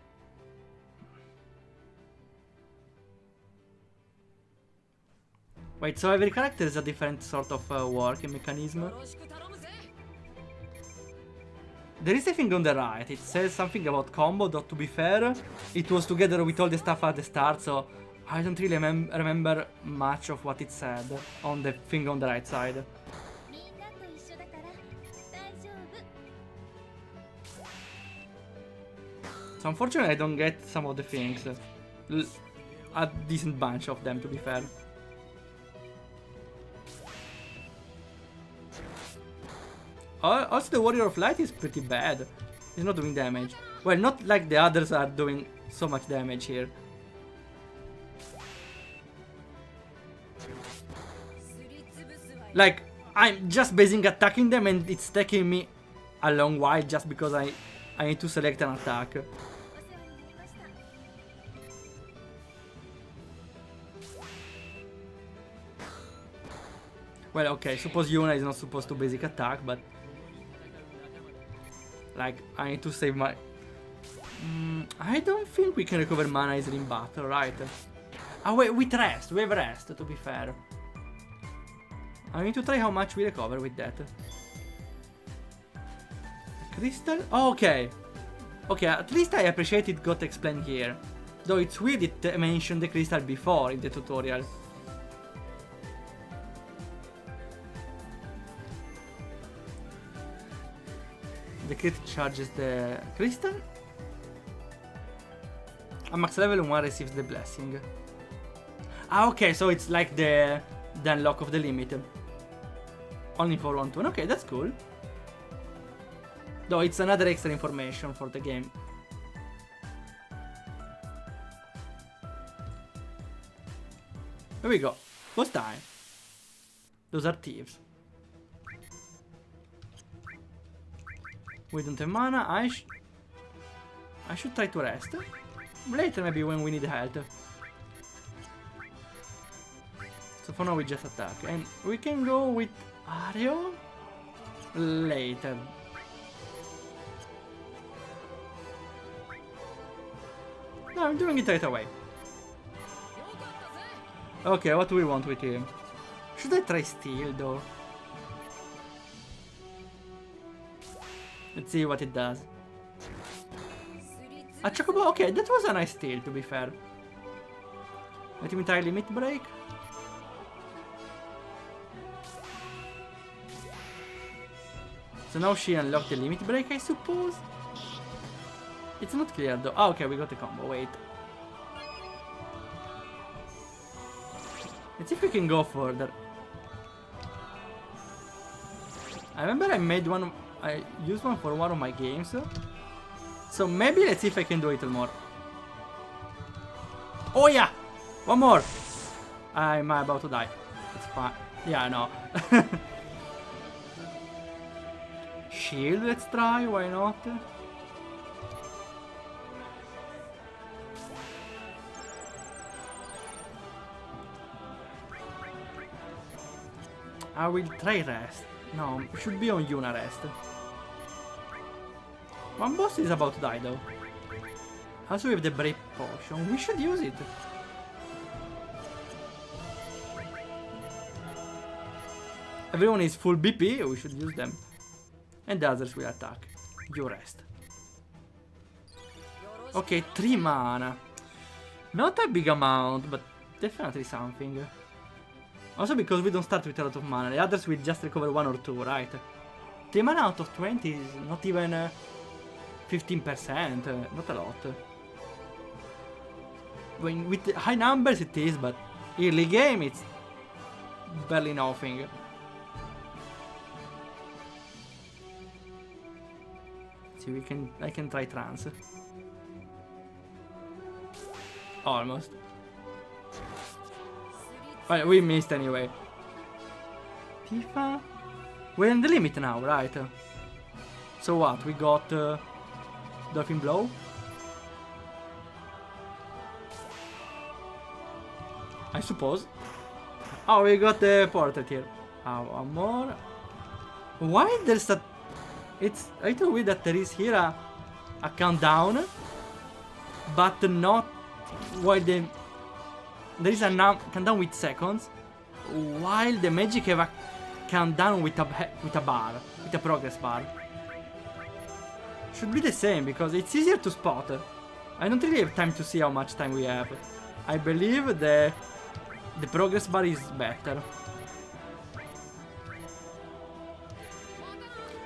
Wait, so every character has a different sort of working mechanism. There is a thing on the right, it says something about combo, though to be fair, it was together with all the stuff at the start, so I don't really remember much of what it said on the thing on the right side. So unfortunately I don't get some of the things. A decent bunch of them, to be fair. Also the Warrior of Light is pretty bad. He's not doing damage. Well, not like the others are doing so much damage here. Like, I'm just basing attacking them and it's taking me a long while just because I need to select an attack. Well, okay, suppose Yuna is not supposed to basic attack, but... Like, I need to save my... I don't think we can recover mana easily in battle, right? Ah, wait, with rest. We have rest, to be fair. I need to try how much we recover with that. crystal? Oh, okay. Okay, at least I appreciate it got explained here. Though it's weird it mentioned the crystal before in the tutorial. The crit charges the crystal. A max level 1 receives the blessing. Ah, okay, so it's like the unlock of the limit. Only for 1 turn. Okay, that's cool. Though it's another extra information for the game. Here we go. Boss time. Those are thieves. We don't have mana. I should try to rest. Later, maybe when we need health. So for now we just attack. And we can go with Ario later. No, I'm doing it right away. Okay, what do we want with him? Should I try steal though? Let's see what it does. A chocobo? Okay, that was a nice steal to be fair. Let me try limit break. So now she unlocked the limit break, I suppose? It's not clear though. Oh, okay, we got a combo. Wait. Let's see if we can go further. I remember I made one. I used one for one of my games. So maybe let's see if I can do it more. Oh yeah! One more! I'm about to die. It's fine. Yeah, I know. Shield, let's try. Why not? I will try rest. No, should be on Yuna rest. One boss is about to die though. Also we have the break potion. We should use it. Everyone is full BP, we should use them. And the others will attack. You rest. Okay, 3 mana. Not a big amount, but definitely something. Also because we don't start with a lot of mana. The others will just recover 1 or 2, right? 3 mana out of 20 is not even 15%. Not a lot. When with high numbers it is, but early game it's barely nothing. See, I can try trance. Almost. Well, we missed anyway. Tifa? We're in the limit now, right? So what? We got Dolphin Blow? I suppose. Oh, we got the portrait here. One more. Why there's a... It's a little weird that there is here a countdown, but not while the... There is a countdown with seconds, while the magic have a countdown with a bar, with a progress bar. Should be the same because it's easier to spot. I don't really have time to see how much time we have. I believe the progress bar is better.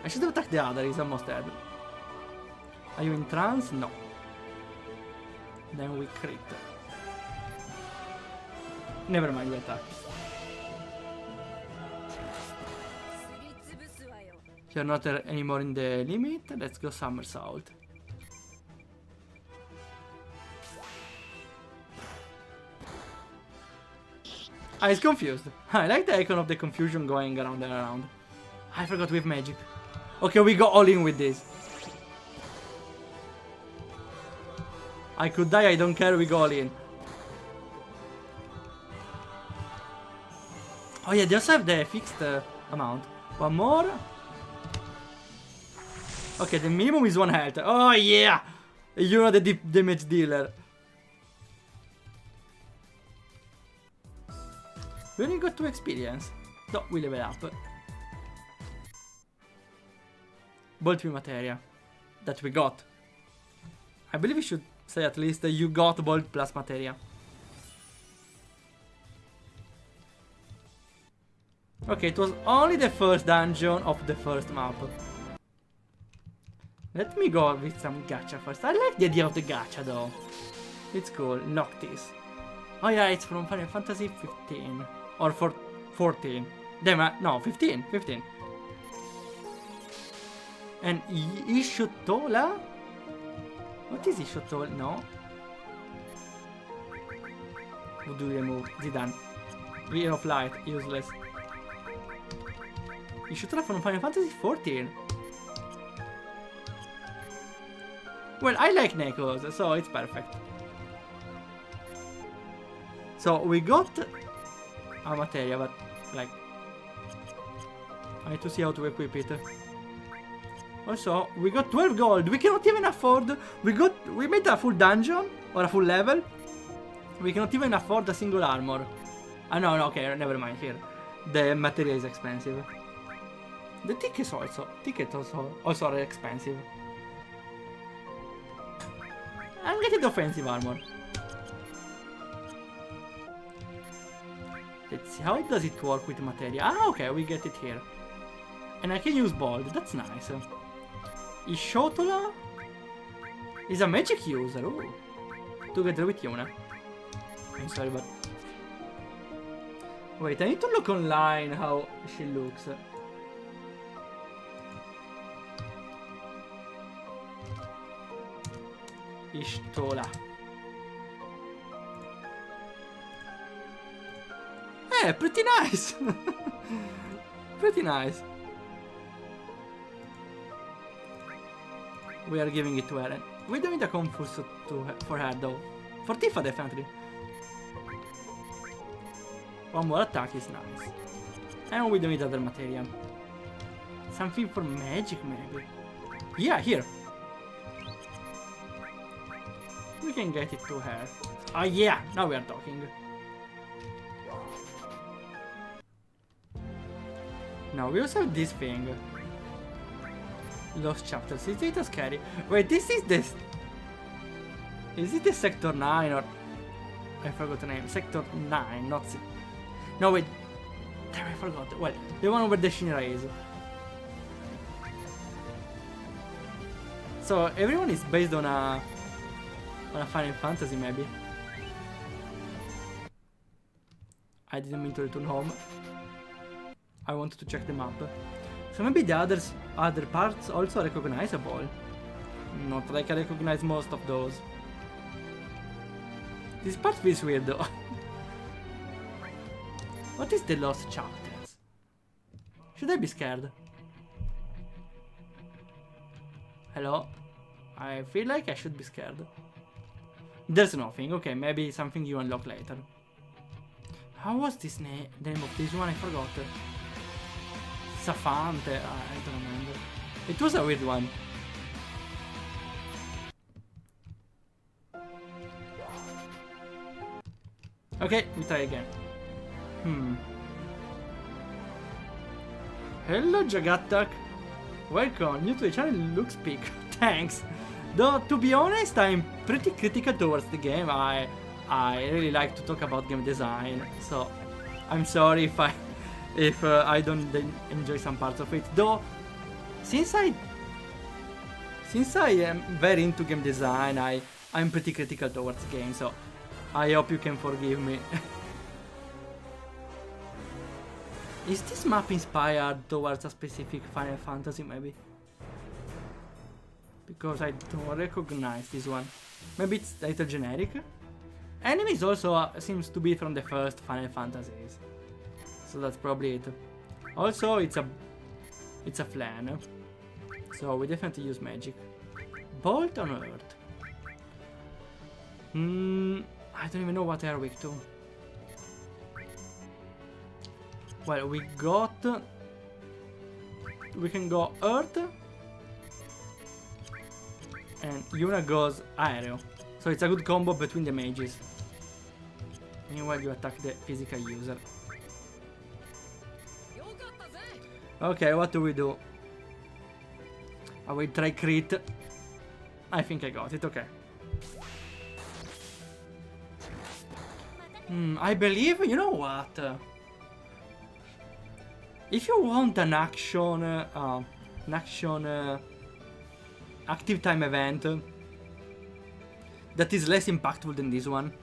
I should attack the other, he's almost dead. Are you in trance? No. Then we crit. Never mind, we attack. You're not anymore in the limit. Let's go somersault. Ah, he's confused. I like the icon of the confusion going around and around. I forgot we have magic. Okay, we go all in with this. I could die, I don't care, we go all in. Oh yeah, they also have the fixed amount. One more. Okay, the minimum is 1 health. Oh yeah! You know the deep damage dealer. We only got 2 experience. No, we level up. Bolt V materia that we got. I believe we should say at least that you got Bolt plus materia. Okay, it was only the first dungeon of the first map. Let me go with some gacha first. I like the idea of the gacha though. It's cool. Noctis. Oh yeah, it's from Final Fantasy 15. Or 14. No, 15. 15. And Ishotola? What is Ishotola? No. Who do they move? Zidane. Year of Light. Useless. Ishotola from Final Fantasy 14. Well, I like Nekos, so it's perfect. So we got a materia, but like I need to see how to equip it. Also, we got 12 gold. We cannot even afford. We made a full dungeon or a full level. We cannot even afford a single armor. Ah no, okay, never mind. Here, the material is expensive. The tickets also are expensive. I'm getting offensive armor. Let's see, how does it work with materia? Ah, okay, we get it here. And I can use bold, that's nice. Ishotola is a magic user, ooh. Together with Yuna. I'm sorry, but... Wait, I need to look online how she looks. Ishtola. Pretty nice. Pretty nice. We are giving it to Eren. We don't need a confus for her though. For Tifa definitely. One more attack is nice. And we don't need other material. Something for magic maybe. Yeah, here. We can get it to her. Oh yeah, now we are talking. Now we also have this thing. Lost chapters. Is it scary? Wait, this is this. Is it the Sector 9 or... I forgot the name. Sector 9, not... No, wait. Damn, I forgot. Well, the one where the Shinra is. So, everyone is based on a Final Fantasy, maybe. I didn't mean to return home. I wanted to check the map. So maybe the other parts also are recognizable. Not like I recognize most of those. This part feels weird though. What is the lost chapters? Should I be scared? Hello? I feel like I should be scared. There's nothing. Okay, maybe something you unlock later. How was this the name of this one? I forgot. Safante, I don't remember. It was a weird one. Okay, we try again. Hello Jagatak. Welcome, new to the channel, looks peak. Thanks. Though to be honest, I'm pretty critical towards the game. I really like to talk about game design, so I'm sorry if I don't enjoy some parts of it. Though, since I am very into game design, I'm pretty critical towards the game, so I hope you can forgive me. Is this map inspired towards a specific Final Fantasy, maybe? Because I don't recognize this one. Maybe it's a little generic. Enemies also seems to be from the first Final Fantasies. So that's probably it. Also, it's a flan. So we definitely use magic. Bolt on Earth. I don't even know what they are weak to. Well, we can go Earth. And Yuna goes Aereo. So it's a good combo between the mages. Meanwhile, you attack the physical user. Okay, what do we do? I will try crit. I think I got it, okay. I believe, you know what? If you want an action, active time event that is less impactful than this one,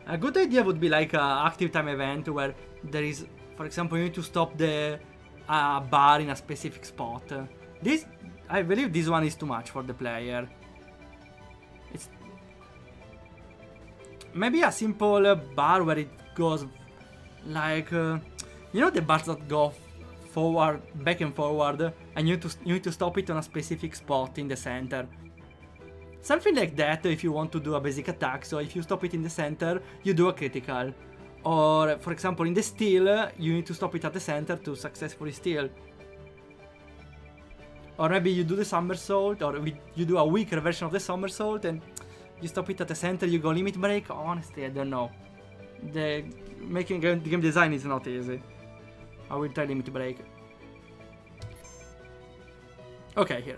a good idea would be like an active time event where there is, for example, you need to stop the bar in a specific spot. This, I believe this one is too much for the player. It's maybe a simple bar where it goes like, you know, the bars that go forward, back and forward, and you need to stop it on a specific spot in the center. Something like that if you want to do a basic attack. So if you stop it in the center, you do a critical. Or, for example, in the steal, you need to stop it at the center to successfully steal. Or maybe you do the somersault, or you do a weaker version of the somersault, and you stop it at the center, you go limit break. Honestly, I don't know. Making game design is not easy. I will try limit break. Okay, here.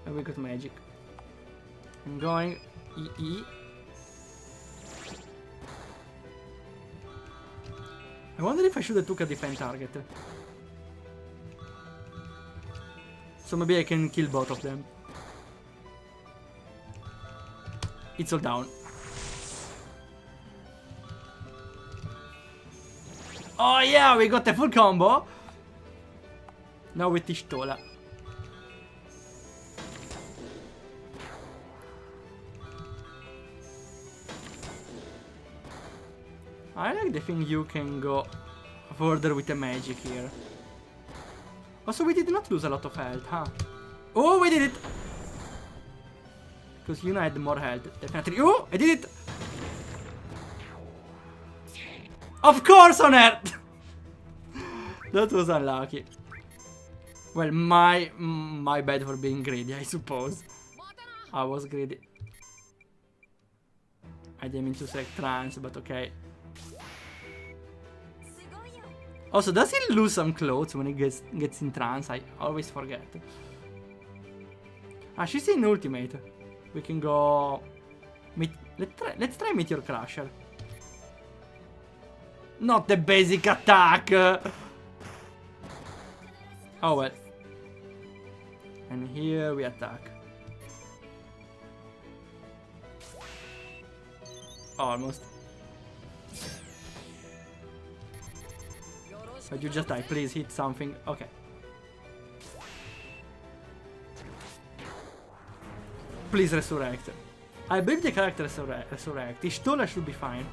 And we got magic. I'm going EE. I wonder if I should have took a defend target. So maybe I can kill both of them. It's all down. Oh yeah, we got a full combo. Now with Tishtola. I like the thing you can go further with the magic here. Also, we did not lose a lot of health, huh? Oh, we did it! Because Yuna had more health, definitely. Oh, I did it! Of course on Earth! That was unlucky. Well, my bad for being greedy, I suppose. I was greedy. I didn't mean to select trance, but okay. Also, does he lose some clothes when he gets in trance? I always forget. Ah, she's in ultimate. We can go... Let's try Meteor Crusher. Not the basic attack! Oh well. And here we attack. Almost. But you just die. Please hit something. Okay. Please resurrect. I believe the character resurrect. Ishtola should be fine.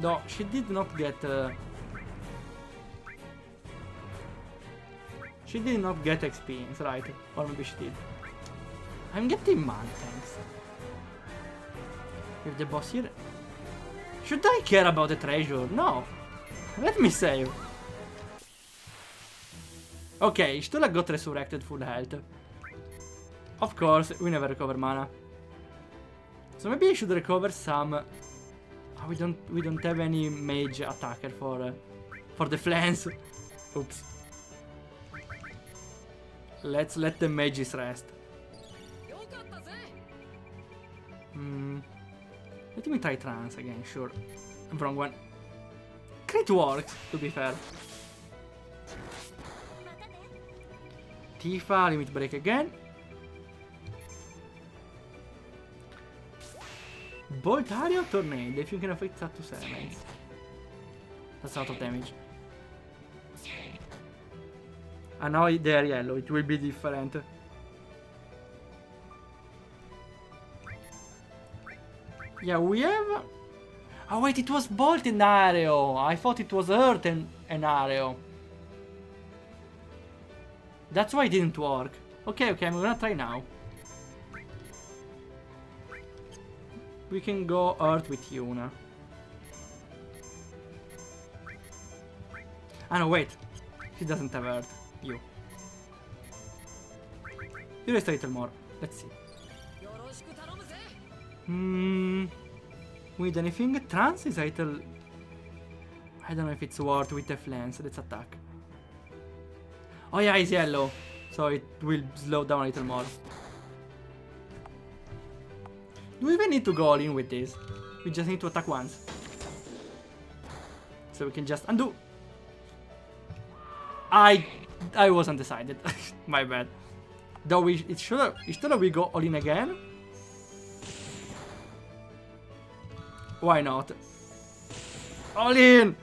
No, she did not get... She did not get experience, right? Or maybe she did. I'm getting money, thanks. With the boss here... Should I care about the treasure? No. Let me save. Okay, Ishtola got resurrected full health. Of course, we never recover mana. So maybe I should recover some... Oh, we don't have any mage attacker for the flanks. Oops. Let's let the mages rest. Let me try trance again, sure. Wrong one. Crit works, to be fair. Tifa, limit break again. Bolt area tornado, if you can affect up to 7. That's a lot of damage. And now they are yellow, it will be different. Yeah, we have... Oh wait, it was Bolt and Areo. I thought it was Earth and Areo. That's why it didn't work. Okay, I'm gonna try now. We can go Earth with Yuna. Ah no, wait. She doesn't have Earth. You. You rest a little more. Let's see. With anything, trance is a little... I don't know if it's worth with the flanks. Let's attack. Oh yeah, it's yellow. So it will slow down a little more. Do we even need to go all in with this? We just need to attack once. So we can just undo. I wasn't decided. My bad. Though it should we go all in again? Why not? All in!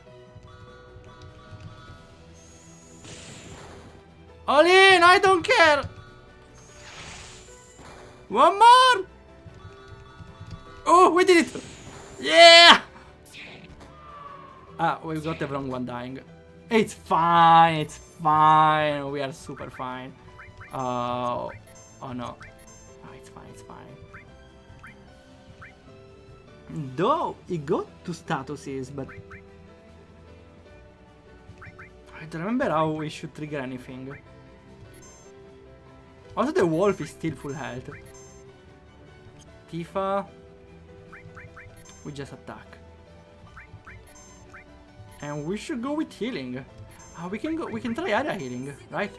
All in! I don't care! One more! Oh, we did it! Yeah! Ah, we got the wrong one dying. It's fine, it's fine. We are super fine. Oh no. Oh, it's fine, it's fine. Though, it got two statuses, but I don't remember how we should trigger anything. Also, the wolf is still full health. Tifa. We just attack. And we should go with healing. We can try area healing, right?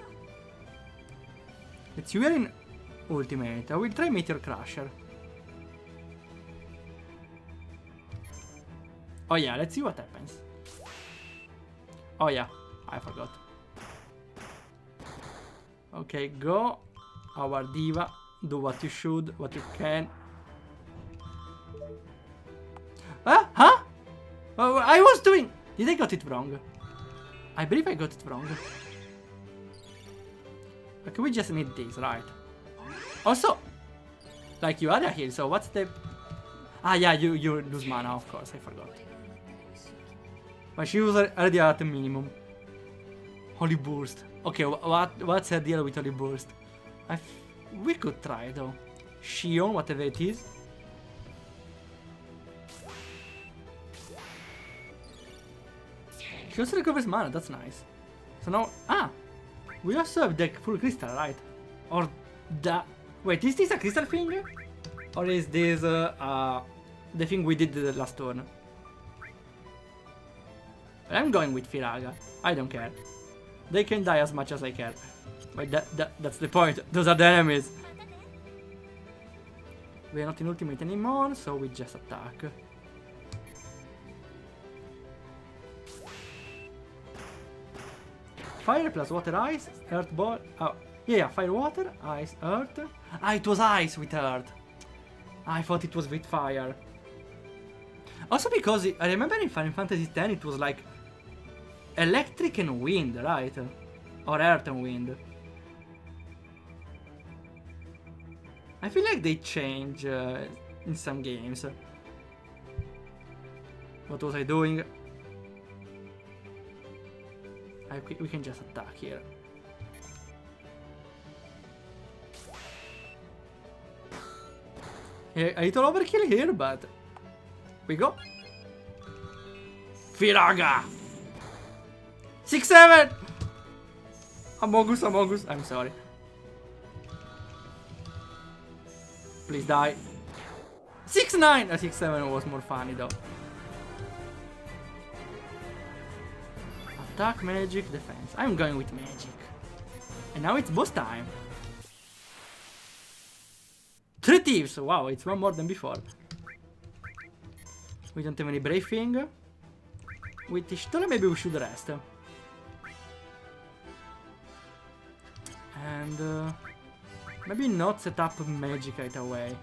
Let's see, we are in ultimate. I will try Meteor Crusher. Oh yeah, let's see what happens. Oh yeah, I forgot. Okay, go. Our diva. Do what you should, what you can. Huh? Oh, I was doing... Did I got it wrong? I believe I got it wrong. Okay, we just need this, right? Also, like you are a heal, so what's the... Ah, yeah, you lose mana, of course, I forgot. But she was already at the minimum. Holy Burst. Okay, what's her deal with Holy Burst? We could try, though. Shion, whatever it is. She also recovers mana, that's nice. So now... Ah! We also have the full crystal, right? Or the... Wait, is this a crystal thing? Or is this the thing we did the last turn? I'm going with Firaga. I don't care. They can die as much as I care. But that's the point. Those are the enemies. We are not in ultimate anymore, so we just attack. Fire plus water, ice, earth ball. Oh, yeah, fire, water, ice, earth. Ah, it was ice with earth. I thought it was with fire. Also because I remember in Final Fantasy X it was like electric and wind, right? Or earth and wind. I feel like they change in some games. What was I doing? We can just attack here. Yeah, a little overkill here, but we go. Firaga! 6-7! Amogus, Amogus. I'm sorry. Please die. 6-9! 6-7 was more funny though. Attack, magic, defense. I'm going with magic. And now it's boss time. 3 thieves! Wow, it's one more than before. We don't have any brave thing. With Ishtora maybe we should rest. And maybe not set up magic right away.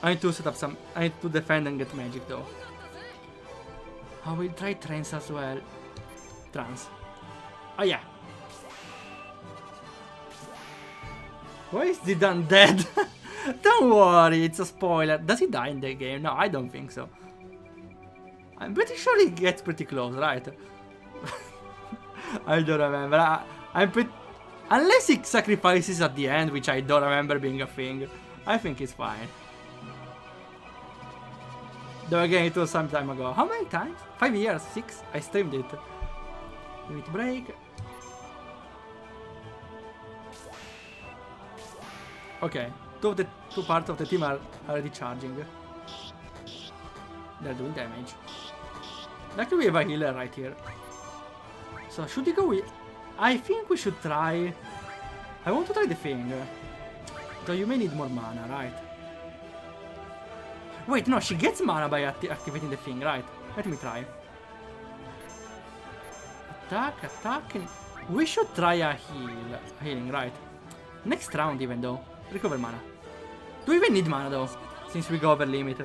I need to set up some... I need to defend and get magic though. I will try trance as well. Trance. Oh yeah. Why is Zidane dead? Don't worry, it's a spoiler. Does he die in the game? No, I don't think so. I'm pretty sure he gets pretty close, right? I don't remember. I'm pretty... Unless he sacrifices at the end, which I don't remember being a thing. I think it's fine. Though again, it was some time ago. How many times? 5 years? 6? I streamed it. Limit break. Okay. Two parts of the team are already charging. They're doing damage. Luckily we have a healer right here. So should we go with... I think we should try... I want to try the thing. Though you may need more mana, right? Wait, no, she gets mana by activating the thing, right? Let me try. Attack, attack. We should try a healing, right? Next round even though. Recover mana. Do we even need mana though? Since we go over limit.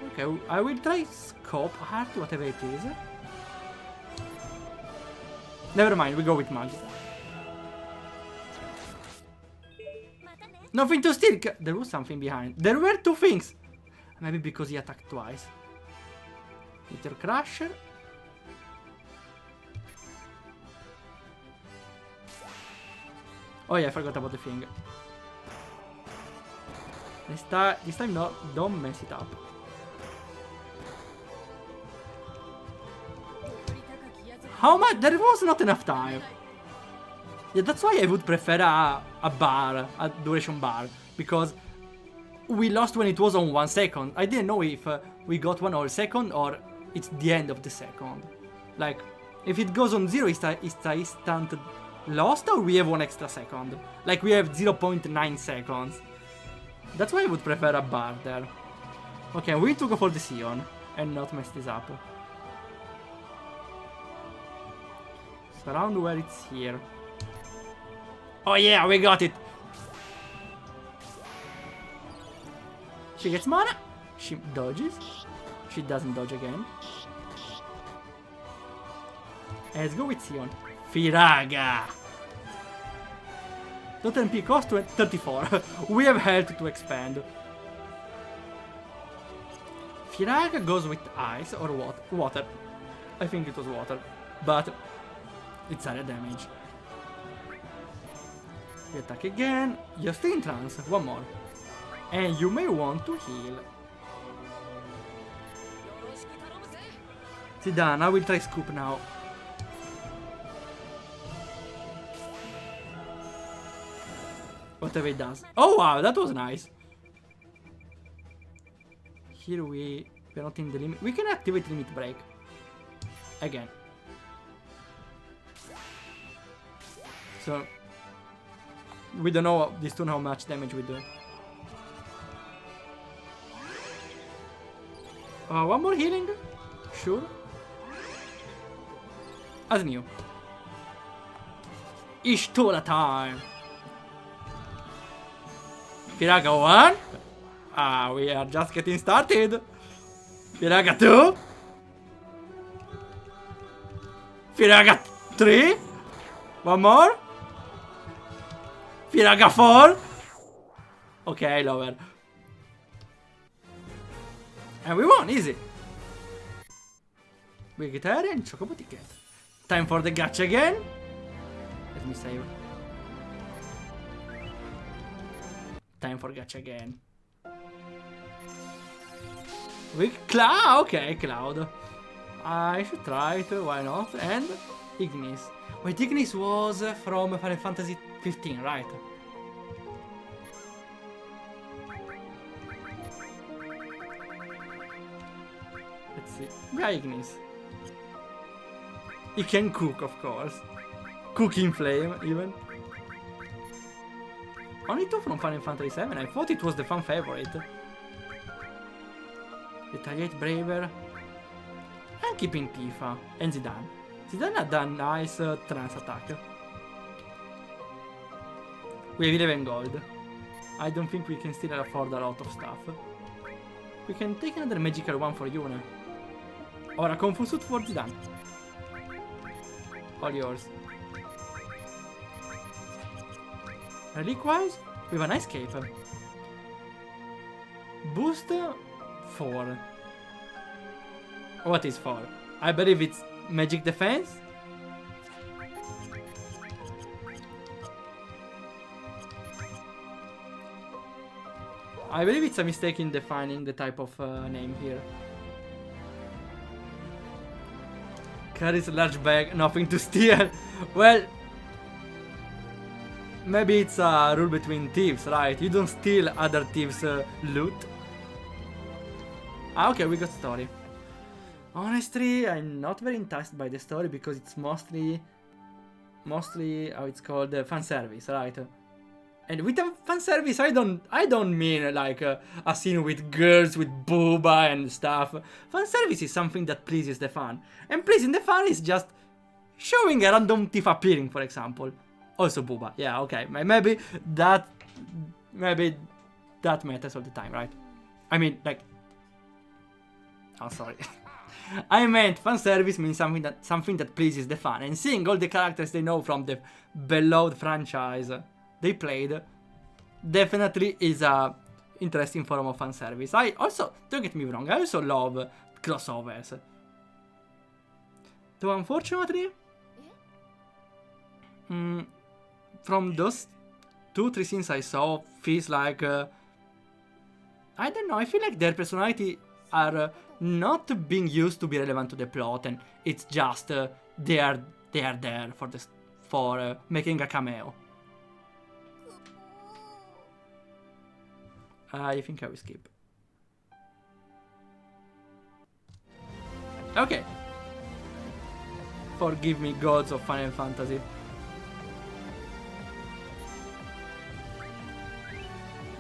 Okay, I will try scope art, whatever it is. Never mind, we go with mag. Nothing to steal. There was something behind. There were two things. Maybe because he attacked twice. Meteor Crusher. Oh yeah, I forgot about the thing. This time no, don't mess it up. How much? There was not enough time. Yeah, that's why I would prefer a bar, a duration bar. Because we lost when it was on 1 second. I didn't know if we got 1 whole second or it's the end of the second. Like, if it goes on 0, it's a instant lost or we have 1 extra second. Like, we have 0.9 seconds. That's why I would prefer a bar there. Okay, we need to go for the Sion and not mess this up. So around where it's here. Oh yeah, we got it! She gets mana. She dodges. She doesn't dodge again. Let's go with Sion. Firaga! Total MP cost 34. We have health to expand. Firaga goes with ice or water. I think it was water. But it's area damage. We attack again. You're still in trance. 1 more. And you may want to heal. Zidane, I will try scoop now. Whatever it does. Oh wow, that was nice. Here we're not in the limit. We can activate limit break. Again. So we don't know this turn how much damage we do. 1 more healing? Sure. As new. Ishtola time. Firaga 1. We are just getting started. Firaga 2. Firaga 3. 1 more. Firaga 4. Okay, lower. And we won, easy. Vegetarian Chocobo ticket. Time for the gacha again. Let me save. Time for gacha again. Cloud, okay, Cloud. I should try it, why not? And Ignis. Wait, Ignis was from Final Fantasy 15, right? Let's see. Yeah, Ignis. He can cook, of course. Cooking flame, even. Only 2 from Final Fantasy 7. I thought it was the fan favorite. Retaliate Braver. I'm keeping Tifa. And Zidane. Zidane had a nice trance attack. We have 11 gold. I don't think we can still afford a lot of stuff. We can take another magical one for Yuna. Or a Kung Fu suit for Zidane. All yours. Relic-wise, we have a nice cape. Boost 4. What is 4? I believe it's magic defense. I believe it's a mistake in defining the type of name here. Carries a large bag, nothing to steal. Well, maybe it's a rule between thieves, right? You don't steal other thieves' loot. Ah, okay, we got story. Honestly, I'm not very enticed by the story because it's mostly how it's called, fan service, right? And with fan service, I don't mean like a scene with girls with booba and stuff. Fan service is something that pleases the fan, and pleasing the fan is just showing a random thief appearing, for example. Also booba, yeah, okay, maybe that matters all the time, right? I mean, like, oh, sorry. I meant fan service means something that pleases the fan, and seeing all the characters they know from the beloved franchise they played definitely is a interesting form of fan service. I also, don't get me wrong, I also love crossovers. Though unfortunately, from those 2-3 scenes I saw, feels like I don't know, I feel like their personality are not being used to be relevant to the plot, and it's just they are there for making a cameo. I think I will skip. Okay. Forgive me, gods of Final Fantasy.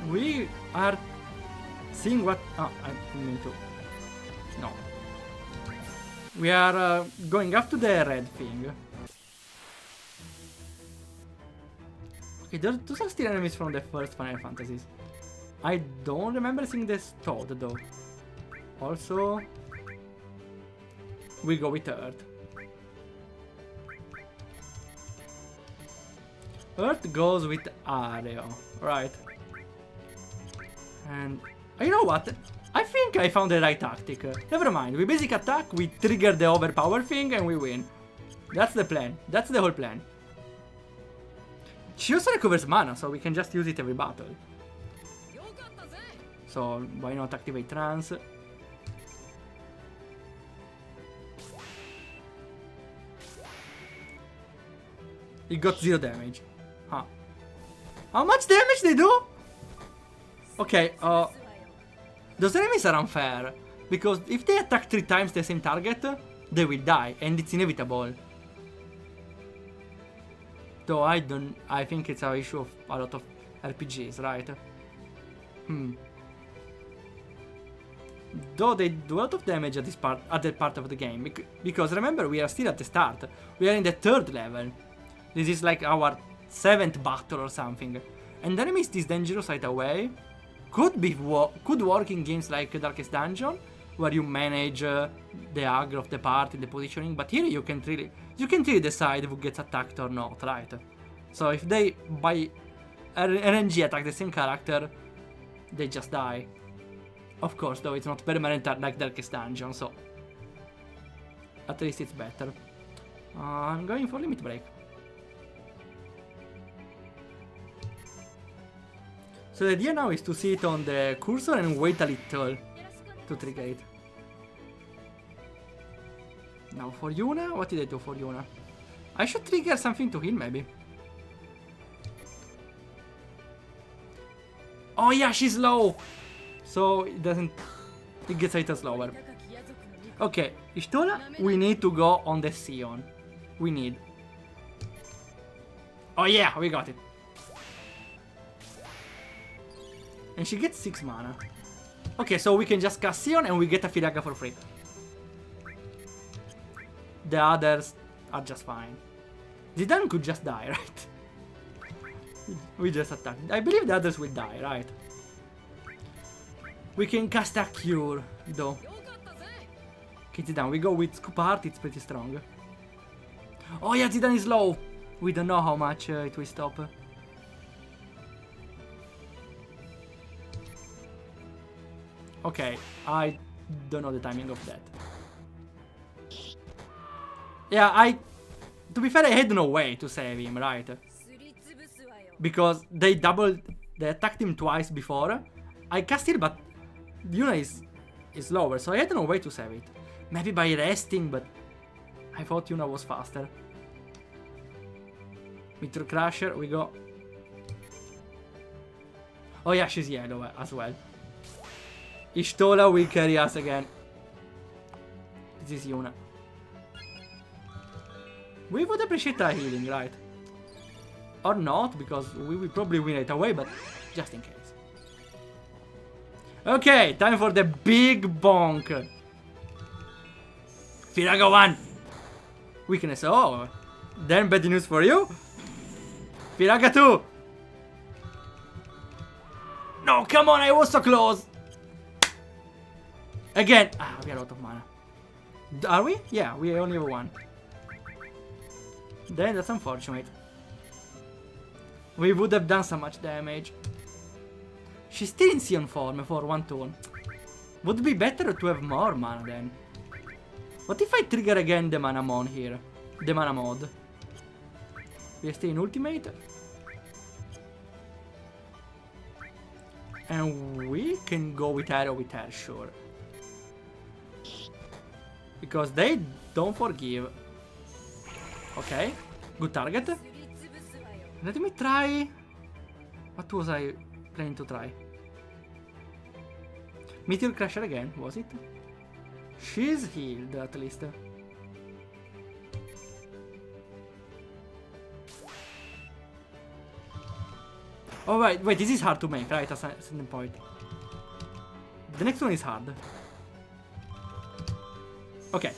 We are seeing what... Oh, I need to... No. We are going up to the red thing. Okay, those are still enemies from the first Final Fantasies. I don't remember seeing this Toad though. Also, we go with Earth. Earth goes with Ario, right? And you know what? I think I found the right tactic. Never mind, we basic attack, we trigger the overpower thing and we win. That's the plan. That's the whole plan. She also recovers mana, so we can just use it every battle. So why not activate trance? It got 0 damage. Huh. How much damage they do? Okay, those enemies are unfair. Because if they attack 3 times the same target, they will die, and it's inevitable. Though I think it's an issue of a lot of RPGs, right? Though they do a lot of damage at that part of the game, because remember, we are still at the start. We are in the 3rd level. This is like our 7th battle or something. And enemies this dangerous right away could work in games like Darkest Dungeon, where you manage the aggro of the party, the positioning. But here you can really decide who gets attacked or not, right? So if they by RNG attack the same character, they just die. Of course, though, it's not permanent like Darkest Dungeon, so at least it's better. I'm going for Limit Break. So the idea now is to sit on the cursor and wait a little to trigger it. Now for Yuna, what did I do for Yuna? I should trigger something to heal, maybe. Oh yeah, she's low! So it gets a little slower. Okay, Ishtola, we need to go on the Sion. We need. Oh yeah, we got it. And she gets 6 mana. Okay, so we can just cast Sion and we get a Firaga for free. The others are just fine. Zidane could just die, right? We just attacked. I believe the others will die, right? We can cast a Cure, though. Okay, Zidane, we go with Scoop Heart, it's pretty strong. Oh yeah, Zidane is low. We don't know how much it will stop. Okay, I don't know the timing of that. Yeah, to be fair, I had no way to save him, right? Because they attacked him twice before. I cast it, but Yuna is lower, so I had no way to save it. Maybe by resting, but I thought Yuna was faster. Meteor Crusher, we go. Oh yeah, she's yellow as well. Ishtola will carry us again. This is Yuna. We would appreciate a healing, right? Or not, because we will probably win it away, but just in case. Okay, time for the big bonk. Firaga 1. Weakness, oh. Then bad news for you. Firaga 2. No, come on, I was so close. Again. Ah, we are out of mana. Are we? Yeah, we only have one. Then that's unfortunate. We would have done so much damage. She's still in Sion form for one turn. Would be better to have more mana then. What if I trigger again the mana mon here? The mana mod. We are still in ultimate. And we can go with her, sure. Because they don't forgive. Okay, good target. Let me try. What was I planning to try? Meteor Crusher again, was it? She's healed at least. Oh wait, this is hard to make, right? At a certain point. The next one is hard. Okay.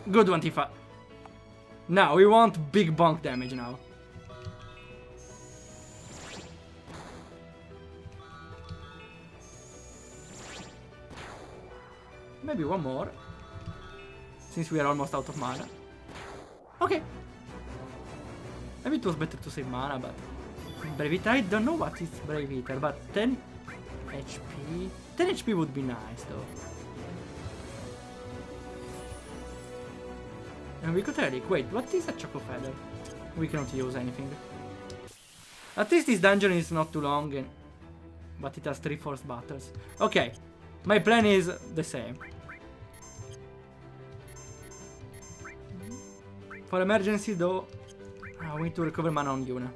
Good one, Tifa. Now, we want big bonk damage now. Maybe one more. Since we are almost out of mana. Okay. Maybe it was better to save mana, but... Brave Eater, I don't know what is Brave Eater, but 10 HP... 10 HP would be nice, though. And we got Relic. Wait, what is a Choco Feather? We cannot use anything. At least this dungeon is not too long, but it has 3 force battles. Okay, my plan is the same. For emergency though, we need to recover mana on Yuna.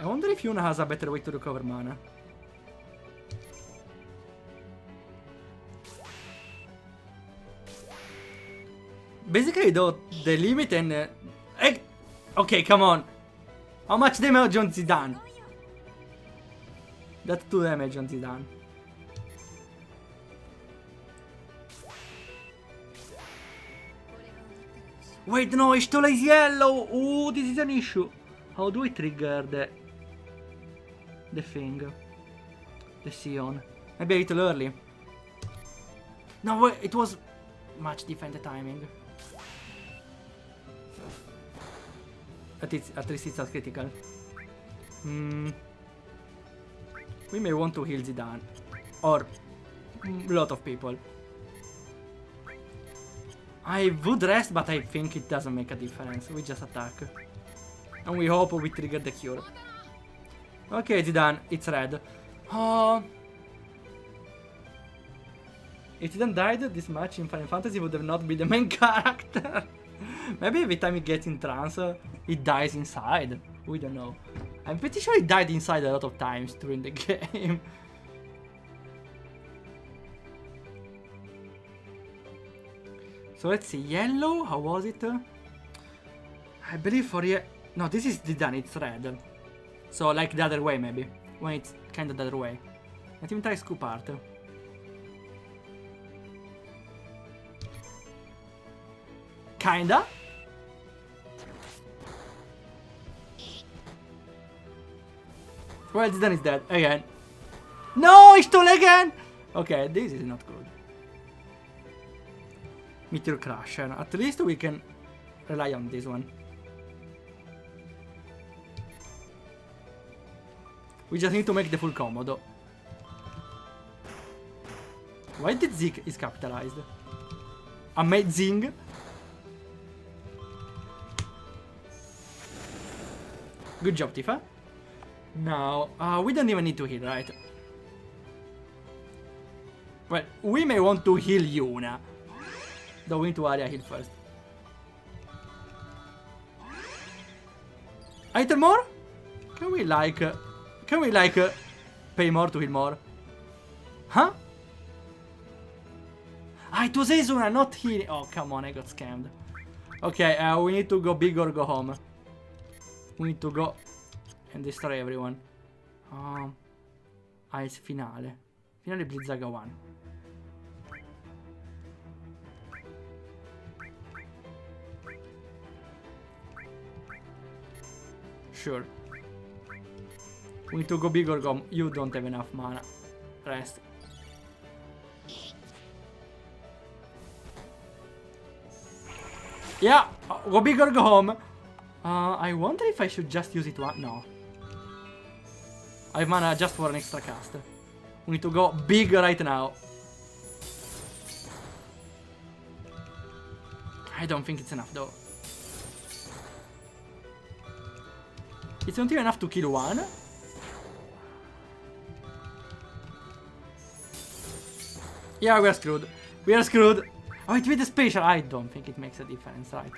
I wonder if Yuna has a better way to recover mana. Basically though, the limit and... okay, come on. How much damage on Zidane? That's 2 damage on Zidane. Wait, no, Ishtola is yellow! Oh, this is an issue. How do I trigger the thing? The Sion. Maybe a little early. No, wait, it was much defend the timing. At least it's not critical. We may want to heal Zidane. Or a lot of people. I would rest, but I think it doesn't make a difference. We just attack. And we hope we trigger the cure. Okay, Zidane, it's red. If Zidane died this much in Final Fantasy, would have not been the main character. Maybe every time he gets in trance, he dies inside. We don't know. I'm pretty sure he died inside a lot of times during the game. So let's see, yellow, how was it? I believe for no, this is Zidane, it's red. So like the other way maybe, when it's kind of the other way. Let me try Scoop Art. Kinda. Well, Zidane is dead, again. No, he stole again! Okay, this is not good. Meteor Crusher. At least we can rely on this one. We just need to make the full combo though. Why did Zeke is capitalized? Amazing. Good job, Tifa. Now, we don't even need to heal, right? Well, we may want to heal Yuna. Though we need to area heal first. A little more? Can we like pay more to heal more? Huh? Ah, it was Asuna, not healing. Oh, come on, I got scammed. Okay, we need to go big or go home. We need to go and destroy everyone. Ice finale. Finale Blizzaga 1. Sure. We need to go big or go. You don't have enough mana. Rest. Yeah, go big or go home. I wonder if I should just use it one. No. I have mana just for an extra cast. We need to go big right now. I don't think it's enough though. It's not even enough to kill one. Yeah, we are screwed. We are screwed. Oh, it with the special. I don't think it makes a difference, right?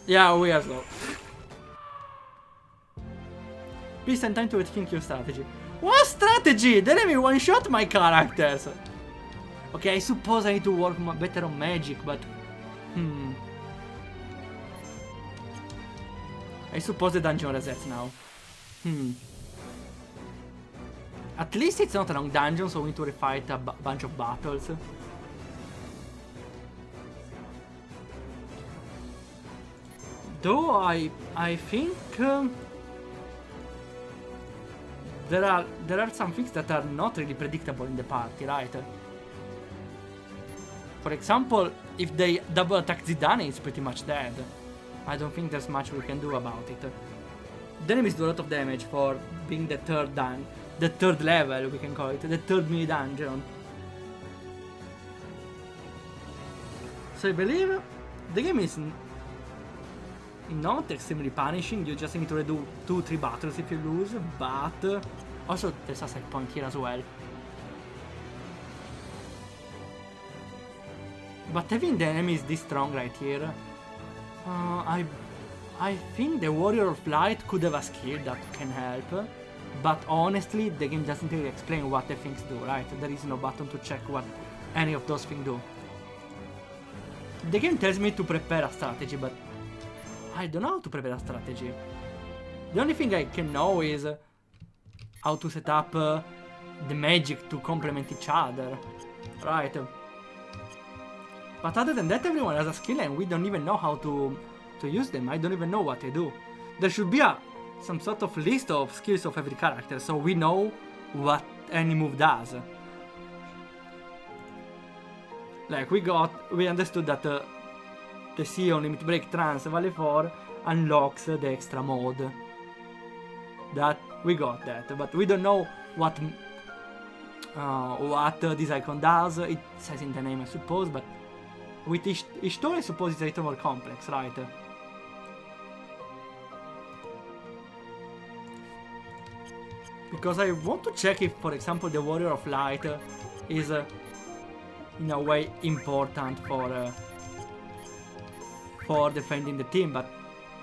Yeah, we are slow. Please spend time to rethink your strategy. What strategy? The enemy one-shot my characters. Okay, I suppose I need to work better on magic, but... I suppose the dungeon resets now. At least it's not a long dungeon, so we need to refight a bunch of battles. Though I think there are some things that are not really predictable in the party, right? For example, if they double attack Zidane, it's pretty much dead. I don't think there's much we can do about it. The enemies do a lot of damage for being the third level, we can call it, the third mini dungeon. So I believe the game is not extremely punishing. You just need to redo 2-3 battles if you lose, but also there's a side point here as well. But having the enemies this strong right here, I think the Warrior of Light could have a skill that can help. But honestly, the game doesn't really explain what the things do, right? There is no button to check what any of those things do. The game tells me to prepare a strategy, but I don't know how to prepare a strategy. The only thing I can know is how to set up the magic to complement each other, right? But other than that, everyone has a skill and we don't even know how to use them. I don't even know what they do. There should be some sort of list of skills of every character, so we know what any move does. Like we understood that the Sion Limit Break Trance Valley 4 unlocks the extra mode. That we got that, but we don't know what this icon does. It says in the name, I suppose, but with each tool, I suppose it's a little more complex, right? Because I want to check if, for example, the Warrior of Light is in a way important for defending the team, but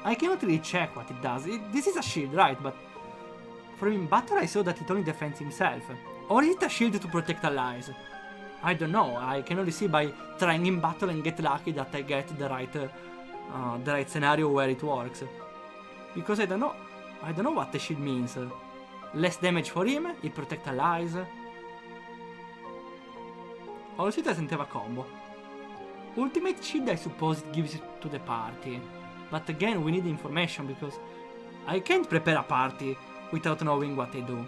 I cannot really check what it does. This is a shield, right? But from in battle I saw that it only defends himself. Or is it a shield to protect allies? I don't know. I can only see by trying in battle and get lucky that I get the right scenario where it works. Because I don't know what the shield means. Less damage for him, it protects allies. Also, it doesn't have a combo. Ultimate shield, I suppose it gives it to the party. But again, we need information because I can't prepare a party without knowing what they do.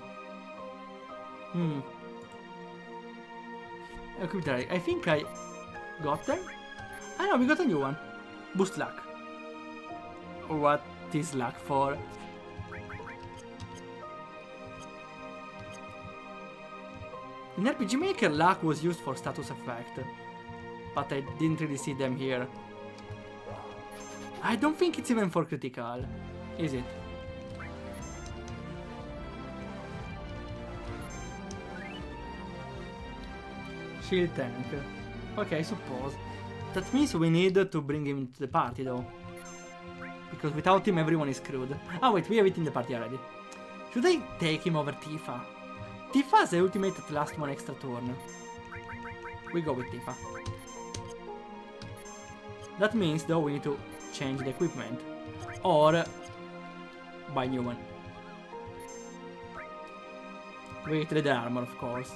I think I got them. I know, we got a new one. Boost luck. What is luck for? In RPG Maker, luck was used for status effect, but I didn't really see them here. I don't think it's even for critical, is it? Shield tank. Okay, I suppose. That means we need to bring him into the party though. Because without him everyone is screwed. Ah wait, we have it in the party already. Should I take him over Tifa? Tifa has the ultimate at last one extra turn. We go with Tifa. That means though we need to change the equipment. Or buy new one. With leather armor, of course.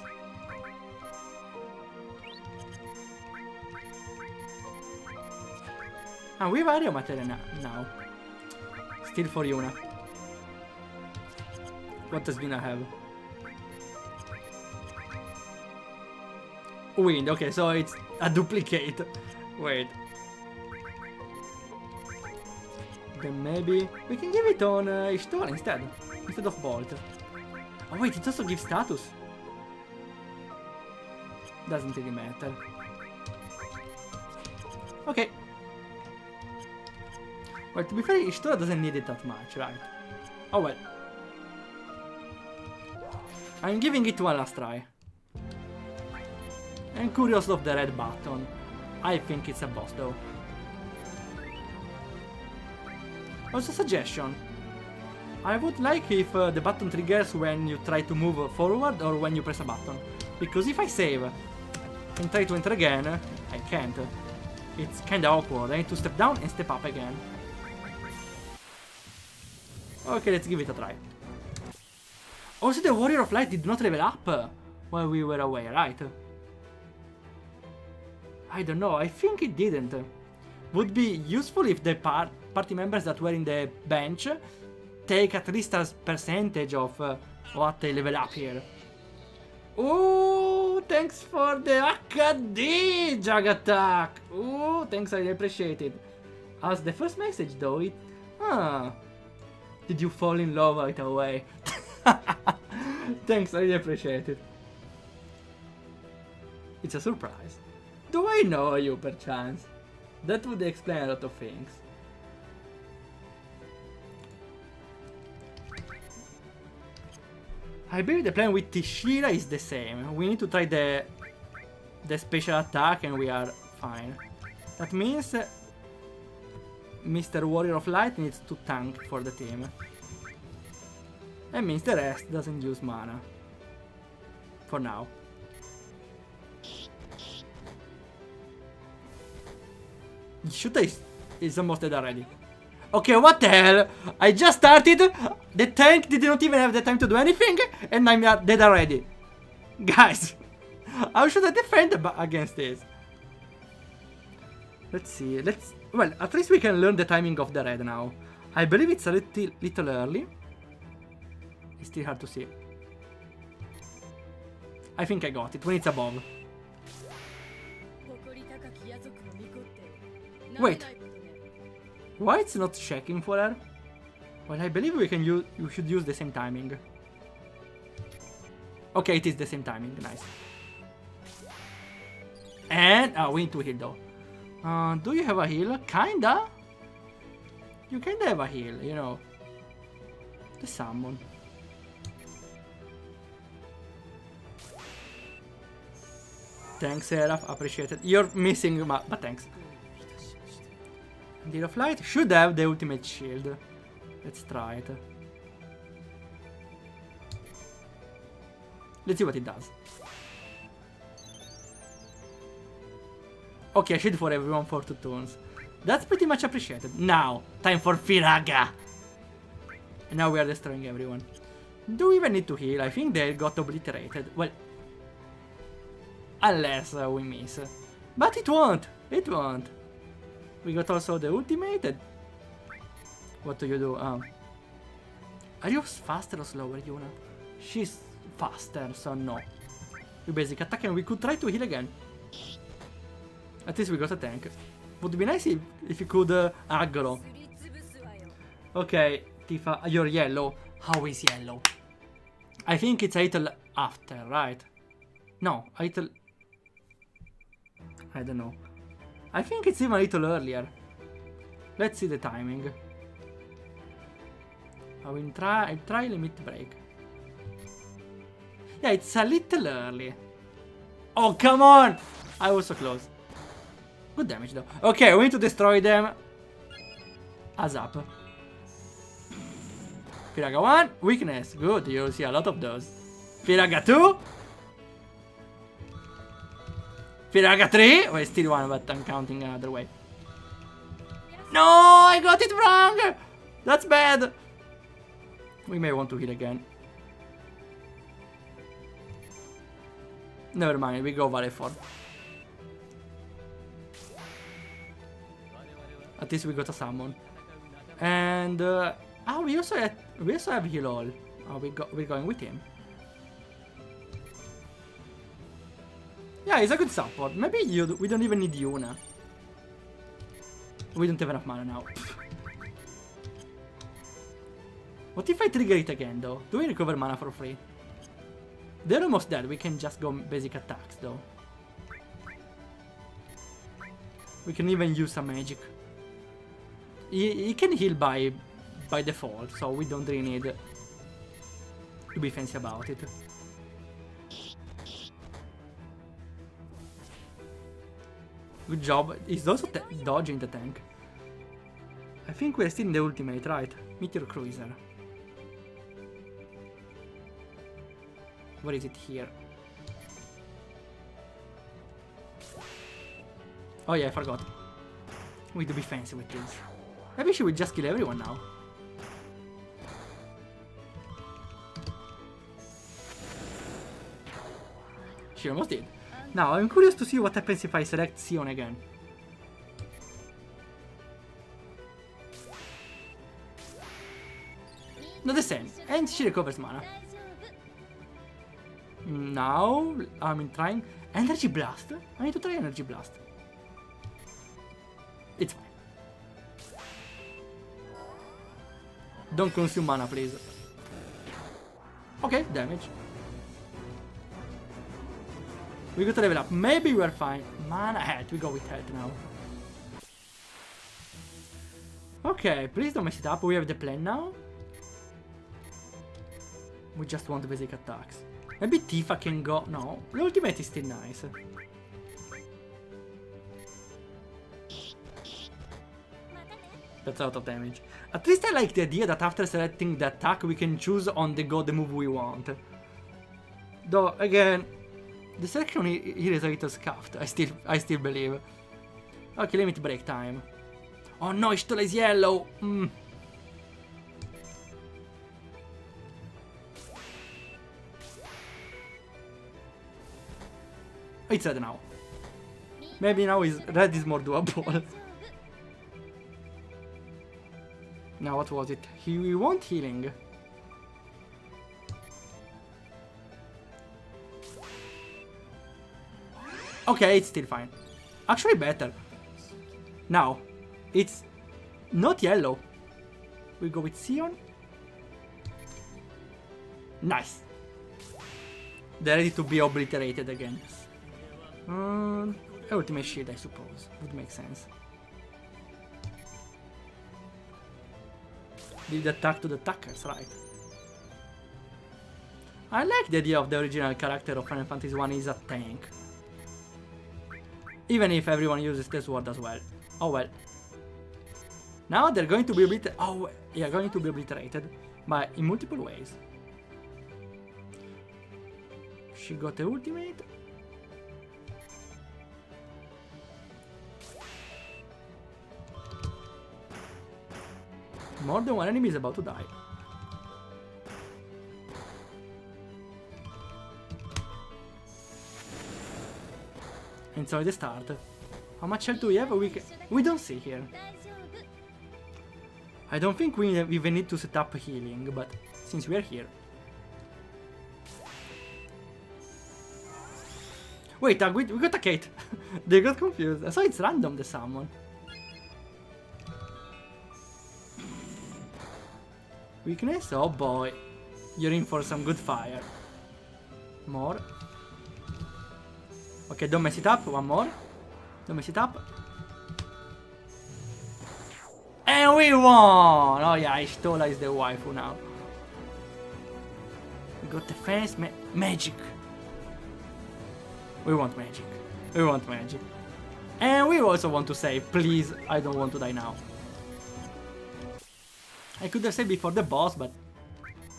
Ah, we have area material now. Still for Yuna. What does Yuna have? Wind, okay, so it's a duplicate. Wait. Then maybe we can give it on Ishtar instead of Bolt. Oh wait, it also gives status. Doesn't really matter. Okay. Well, to be fair, Ishtar doesn't need it that much, right? Oh well. I'm giving it one last try. I'm curious of the red button. I think it's a boss though. Also suggestion. I would like if the button triggers when you try to move forward or when you press a button. Because if I save and try to enter again, I can't. It's kinda awkward. I need to step down and step up again. Okay, let's give it a try. Also, the Warrior of Light did not level up while we were away, right? I don't know, I think it didn't. Would be useful if the party members that were in the bench take at least a percentage of what they level up here. Oh, thanks for the AKD Jag attack. Oh, thanks, I appreciate it. As the first message though, it... Did you fall in love right away? Thanks, I really appreciate it. It's a surprise. Do I know you, perchance? That would explain a lot of things. I believe the plan with Tishira is the same. We need to try the special attack and we are fine. That means Mr. Warrior of Light needs to tank for the team. That means the rest doesn't use mana. For now. Should I... It's almost dead already. Okay, what the hell? I just started. The tank did not even have the time to do anything. And I'm dead already. Guys. How should I defend against this? Let's see. Well, at least we can learn the timing of the red now. I believe it's a little early. It's still hard to see. I think I got it when it's above. Wait. Why it's not checking for her? Well, I believe we can use. You should use the same timing. Okay, it is the same timing. Nice. And we need to heal though. Do you have a heal? Kinda. You kinda have a heal, you know. The summon. Thanks, Seraph. Appreciate it. You're missing, but thanks. Deal of Light should have the ultimate shield. Let's try it. Let's see what it does. Okay, a shield for everyone for 2 turns. That's pretty much appreciated. Now, time for Firaga. And now we are destroying everyone. Do we even need to heal? I think they got obliterated. Well, unless we miss. But it won't. It won't. We got also the ultimate. What do you do? Are you faster or slower, Yuna? She's faster, so no. We basic attack and we could try to heal again. At least we got a tank. Would be nice if you could aggro. Okay, Tifa, you're yellow. How is yellow? I think it's a little after, right? No, a little... I don't know. I think it's even a little earlier. Let's see the timing. I will try limit break. Yeah, it's a little early. Oh, come on! I was so close. Good damage though. Okay, we need to destroy them. ASAP. Firaga 1, weakness. Good, you'll see a lot of those. Firaga 2. Firaga 3. Well, still 1, but I'm counting another way. No, I got it wrong. That's bad. We may want to heal again. Never mind, we go Valley 4. At least we got a summon. And we also have heal all. Oh, we're going with him. Yeah, he's a good support. Maybe we don't even need Yuna. We don't have enough mana now. What if I trigger it again though? Do we recover mana for free? They're almost dead. We can just go basic attacks though. We can even use some magic. He can heal by default, so we don't really need to be fancy about it. Good job. He's also dodging the tank. I think we're still in the ultimate, right? Meteor Cruiser. Where is it here? Oh yeah, I forgot. We need to be fancy with this. Maybe she will just kill everyone now. She almost did. Now, I'm curious to see what happens if I select Sion again. Not the same, and she recovers mana. Now, I'm trying Energy Blast. I need to try Energy Blast. It's fine. Don't consume mana, please. Okay, damage. We got to level up. Maybe we're fine. Mana health. We go with health now. Okay, please don't mess it up. We have the plan now. We just want basic attacks. Maybe Tifa can go. No, the ultimate is still nice. That's a lot of damage. At least I like the idea that after selecting the attack, we can choose on the go the move we want. Though, again, the selection here is a little scuffed. I still believe. Okay, limit break time. Oh no, Ishtola is yellow. It's red now. Maybe now red is more doable. Now what was it? We want healing. Okay, it's still fine. Actually better. Now, it's not yellow. We go with Sion. Nice. They're ready to be obliterated again. Ultimate shield, I suppose. Would make sense. Did the attack to the attackers, right? I like the idea of the original character of Final Fantasy 1 is a tank. Even if everyone uses the sword as well. Oh well. Now they're going to be obliterated. Oh, yeah, going to be obliterated. But in multiple ways. She got the ultimate. More than one enemy is about to die. And so the start. How much health do we have? We don't see here. I don't think we even need to set up healing, but since we are here. Wait, we got a Kate. They got confused. So it's random, the summon. Weakness? Oh boy. You're in for some good fire. More. Okay, don't mess it up. One more. Don't mess it up. And we won! Oh yeah, Ishtola is the waifu now. We got defense, magic. We want magic. We want magic. And we also want to save. Please, I don't want to die now. I could have saved before the boss, but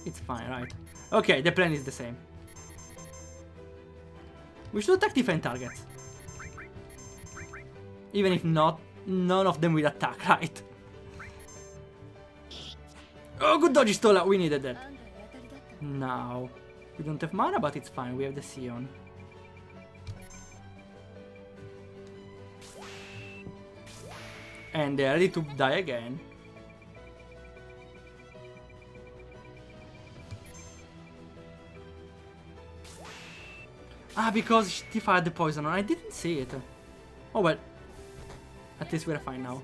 It's fine, right? Okay, the plan is the same. We should attack different targets. Even if not, none of them will attack, right? Oh, good dodge, Stola. We needed that. Now, we don't have mana, but it's fine. We have the Sion. And they're ready to die again. Ah, because Tifa had the poison on. I didn't see it. Oh well. At least we're fine now.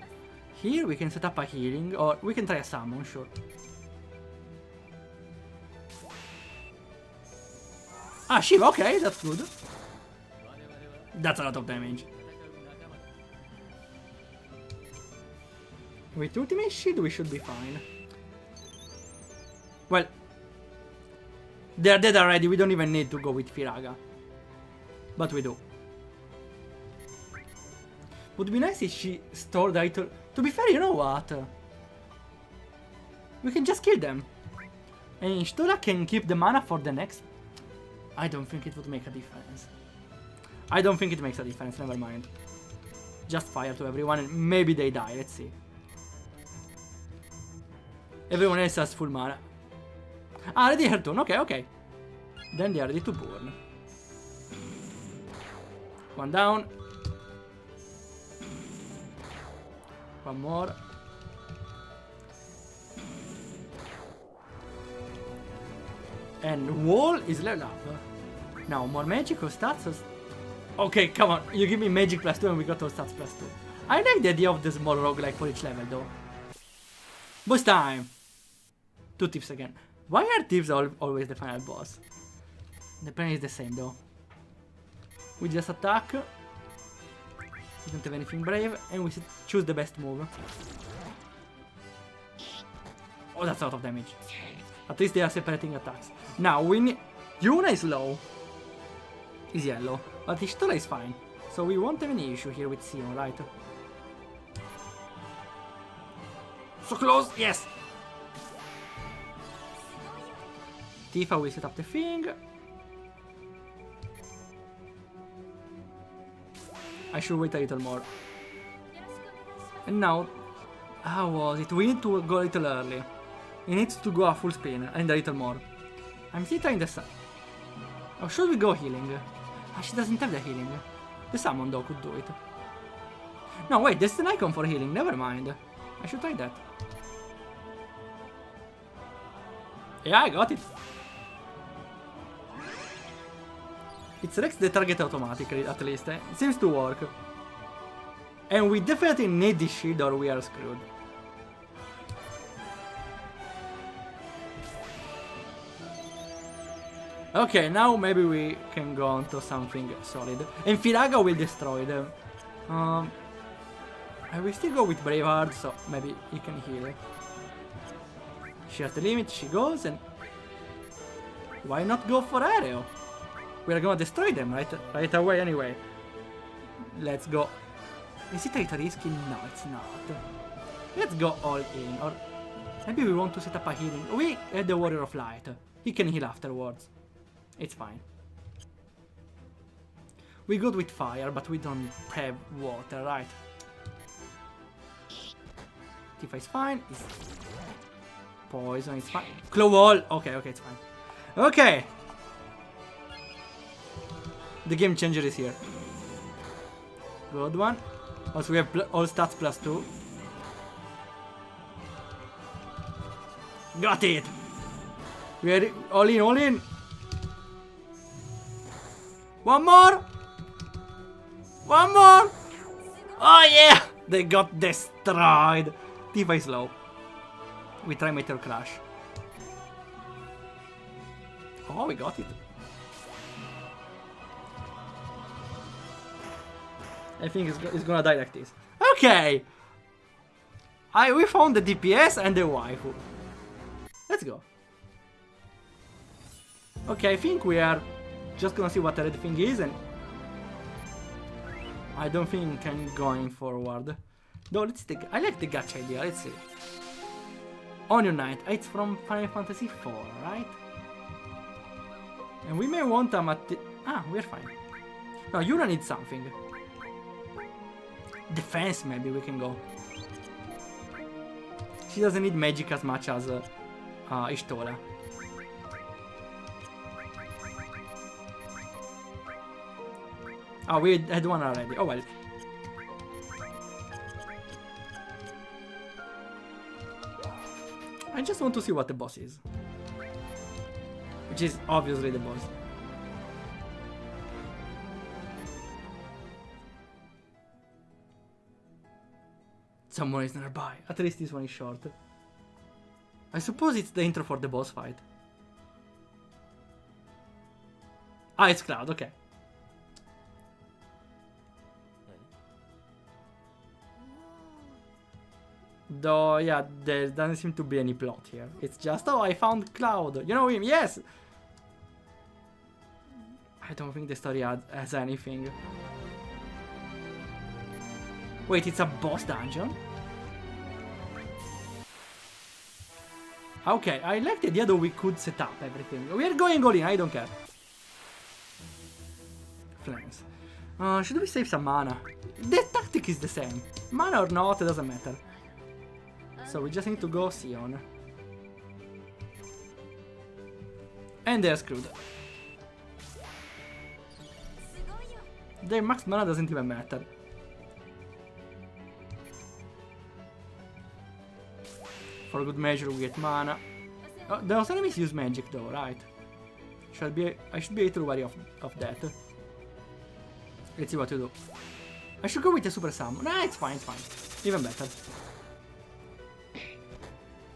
Here we can set up a healing, or we can try a summon, sure. Ah, Shiva, okay, that's good. That's a lot of damage. With ultimate shield we should be fine. Well, they're dead already, we don't even need to go with Firaga. But we do. Would be nice if she stored the item. To be fair, you know what? We can just kill them. And Stola can keep the mana for the next. I don't think it would make a difference. I don't think it makes a difference, never mind. Just fire to everyone and maybe they die, let's see. Everyone else has full mana. Ah, ready her turn, okay, okay. Then they are ready to burn. One down. One more. And wall is leveled up. Now more magic or stats. Okay, come on. You give me magic +2 and we got all stats +2. I like the idea of the small roguelike for each level though. Boss time. 2 tips again. Why are thieves always the final boss? The plan is the same though. We just attack. We don't have anything brave and we choose the best move. Oh, that's a lot of damage. At least they are separating attacks. Now we need... Yuna is low. Is yellow. But Ishtola is fine. So we won't have any issue here with Sion, right? So close! Yes! Tifa will set up the thing. I should wait a little more. And now... How was it? We need to go a little early. He needs to go a full spin and a little more. I'm still trying the sun. Or should we go healing? Ah, she doesn't have the healing. The summon though could do it. No, wait, there's an icon for healing. Never mind. I should try that. Yeah, I got it. It selects the target automatically, at least. It seems to work. And we definitely need this shield or we are screwed. Okay, now maybe we can go on to something solid. And Firaga will destroy them. I will still go with Braveheart, so maybe he can heal. She has the limit, she goes, and... Why not go for Aereo? We are gonna destroy them right away anyway. Let's go. Is it a risky? No, it's not. Let's go all in. Or maybe we want to set up a healing. We had the Warrior of Light. He can heal afterwards. It's fine. We good with fire, but we don't have water, right? Tifa is fine. It's poison, it's fine. Claw wall. Okay, okay, it's fine. Okay. The game changer is here. Good one. Also, we have all stats +2. Got it. We are all in, all in. One more! One more! Oh yeah! They got destroyed! Tifa is low. We try Meteor Crash. Oh, we got it. I think it's gonna die like this. Okay! We found the DPS and the waifu. Let's go. Okay, I think we are just gonna see what the red thing is, and I don't think I'm going forward. Though let's take. I like the gacha idea. Let's see. Onion Knight. It's from Final Fantasy IV, right? And we may want a we're fine. No, Yuna needs something. Defense, maybe we can go. She doesn't need magic as much as Ishtola. Oh, we had one already. Oh well. I just want to see what the boss is. Which is obviously the boss. Someone is nearby. At least this one is short. I suppose it's the intro for the boss fight. Ah, it's Cloud, okay. Though, yeah, there doesn't seem to be any plot here. It's just, oh, I found Cloud. You know him, yes! I don't think the story has anything. Wait, it's a boss dungeon? Okay, I like the idea that we could set up everything. We are going all in, I don't care. Flames. Should we save some mana? The tactic is the same. Mana or not, it doesn't matter. So we just need to go Sion. And they're screwed. Their max mana doesn't even matter. For good measure we get mana. Oh, those enemies use magic though, right? I should be a little wary of that. Let's see what to do. I should go with the super summon. Nah, it's fine, it's fine. Even better.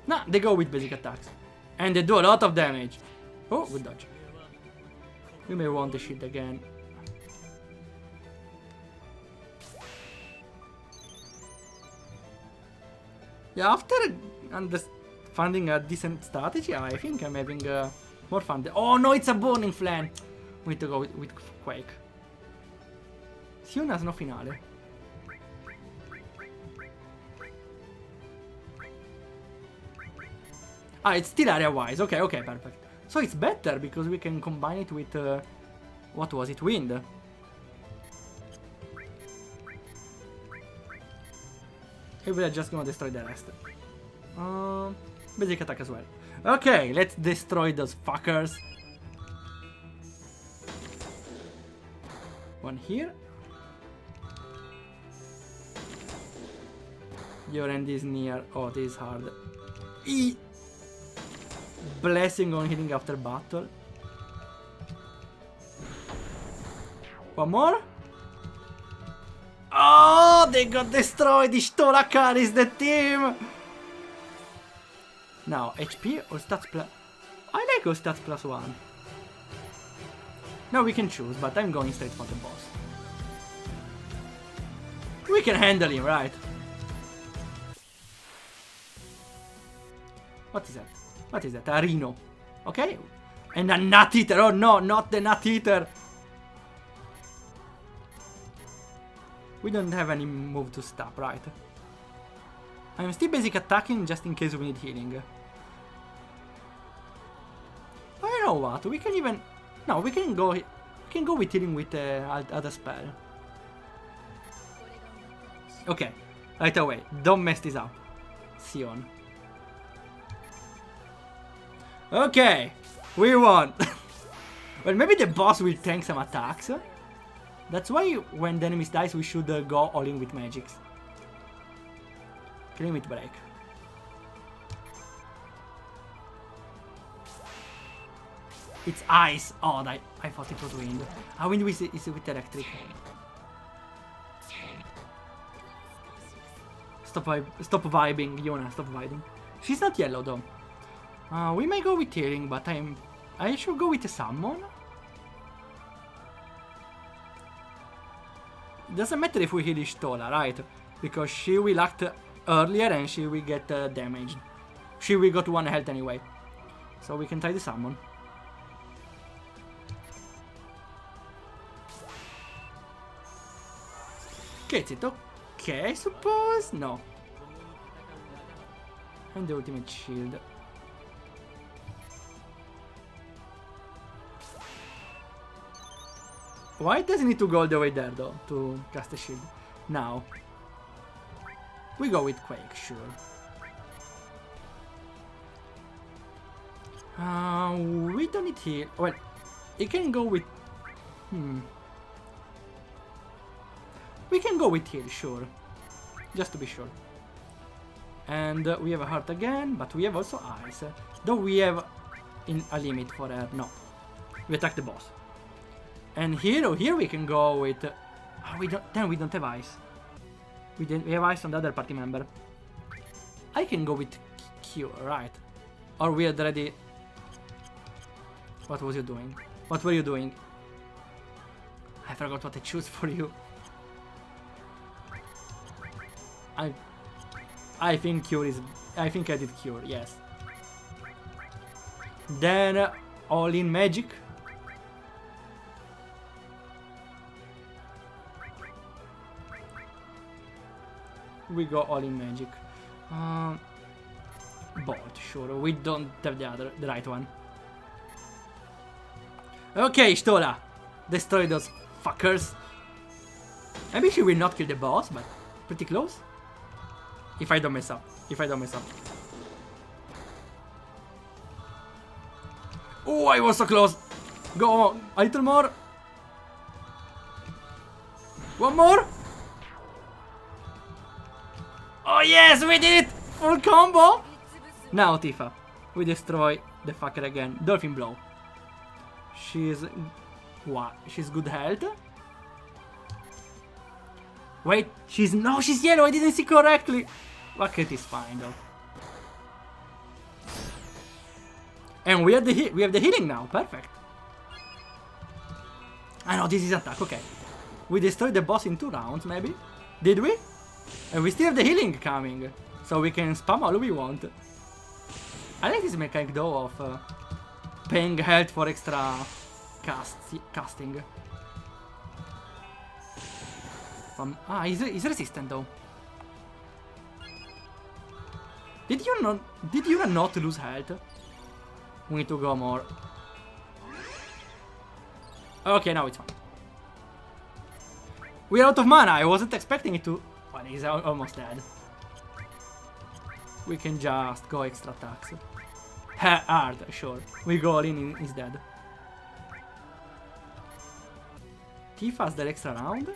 Nah, they go with basic attacks. And they do a lot of damage. Oh, good dodge. We may want the shield again. Yeah, after finding a decent strategy, I think I'm having more fun. Oh no, it's a burning flame! We need to go with Quake. Sion has no finale. Ah, it's still area-wise. Okay, okay, perfect. So it's better because we can combine it with... what was it? Wind. Maybe we're just gonna destroy the rest. Basic attack as well. Okay, let's destroy those fuckers. One here. Your end is near. Oh, this is hard. Blessing on hitting after battle. One more. Oh, they got destroyed. Ishtola carries the team. Now, HP or stats plus... I like all stats plus 1. Now we can choose, but I'm going straight for the boss. We can handle him, right? What is that? What is that? A Rhino. Okay. And a Nut Eater. Oh no, not the Nut Eater. We don't have any move to stop, right? I'm still basic attacking just in case we need healing. I know what, we can even... No, we can go with healing with other spell. Okay, right away, don't mess this up. Sion. Okay, we won. Well, maybe the boss will tank some attacks. That's why when the enemies dies, we should go all in with magics. Killing with break. It's ice. Oh, I thought it was wind. Wind is with electric. Stop vibing, Yona. Stop vibing. She's not yellow though. We may go with healing, but I should go with a summon. Doesn't matter if we heal Ishtola, right? Because she will act earlier and she will get damaged. She will go to 1 health anyway. So we can try the summon. Gets it okay, I suppose? No. And the ultimate shield. Why does it need to go all the way there though to cast a shield? Now we go with Quake, sure. We don't need heal. Well, it can go with. We can go with heal, sure. Just to be sure. And we have a heart again, but we have also ice. Though we have a limit for her. No, we attack the boss. And here we can go with. We don't have ice. We have ice on the other party member. I can go with Cure, right? Or we had already. What was you doing? What were you doing? I forgot what I choose for you. I think Cure is. I think I did Cure, yes. Then all in magic. We go all in magic. Bolt, sure. We don't have the right one. Okay, Stola. Destroy those fuckers. Maybe she will not kill the boss, but pretty close. If I don't mess up. Oh, I was so close. Go on. A little more. One more. Oh yes, we did it! Full combo! Now Tifa. We destroy the fucker again. Dolphin Blow. She's... what? She's good health? Wait, she's... no, she's yellow, I didn't see correctly! Bucket is fine though. And we have the healing now, perfect. Ah no, this is attack, okay. We destroyed the boss in 2 rounds, maybe? Did we? And we still have the healing coming, so we can spam all we want. I like this mechanic though of paying health for extra casting. He's resistant though. Did you not lose health? We need to go more. Okay, now it's fine. We're out of mana. I wasn't expecting it to. Well, he's almost dead. We can just go extra attacks. Hard, sure. We go all in, he's dead. Tifa's the extra round.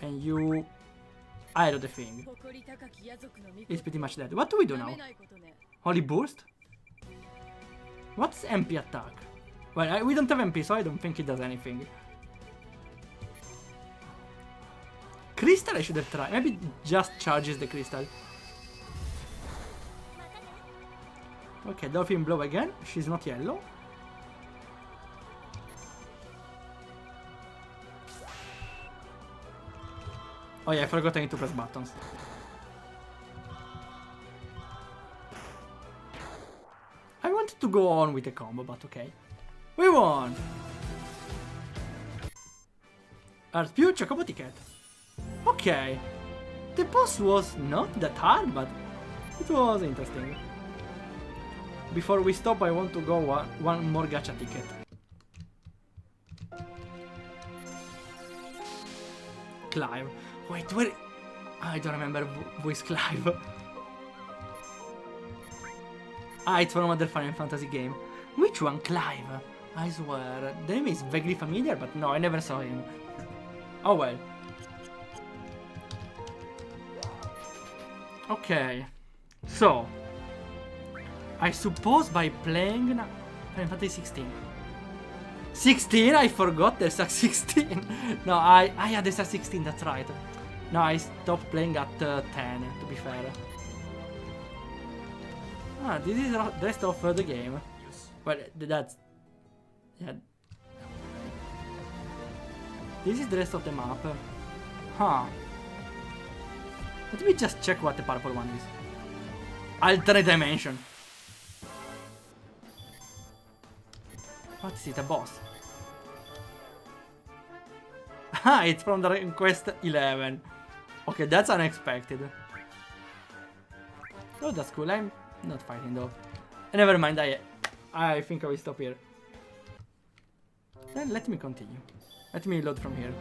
And you... I do the thing. He's pretty much dead. What do we do now? Holy Burst? What's MP attack? Well, we don't have MP, so I don't think it does anything. Crystal I should have tried. Maybe just charges the crystal. Okay, Dolphin Blow again. She's not yellow. Oh yeah, I forgot I need to press buttons. I wanted to go on with the combo, but okay. We won! Earth Pew, Chocobo Ticket. Okay. The boss was not that hard, but it was interesting. Before we stop, I want to go one more gacha ticket. Clive. Wait, where... I don't remember who is Clive. It's from another Final Fantasy game. Which one? Clive? I swear. The name is vaguely familiar, but no, I never saw him. Oh well. Okay. So... I suppose by playing Final Fantasy 16. 16? I forgot there's a 16. No, yeah, there's a 16, that's right. No, I stopped playing at 10, to be fair. This is the rest of the game. Well, that's... yeah. This is the rest of the map. Huh. Let me just check what the purple one is. Alternate dimension. What is it, a boss? It's from the Quest 11. Okay, that's unexpected. Oh, that's cool. I'm not fighting though. Never mind, I think I will stop here. Then let me continue. Let me load from here.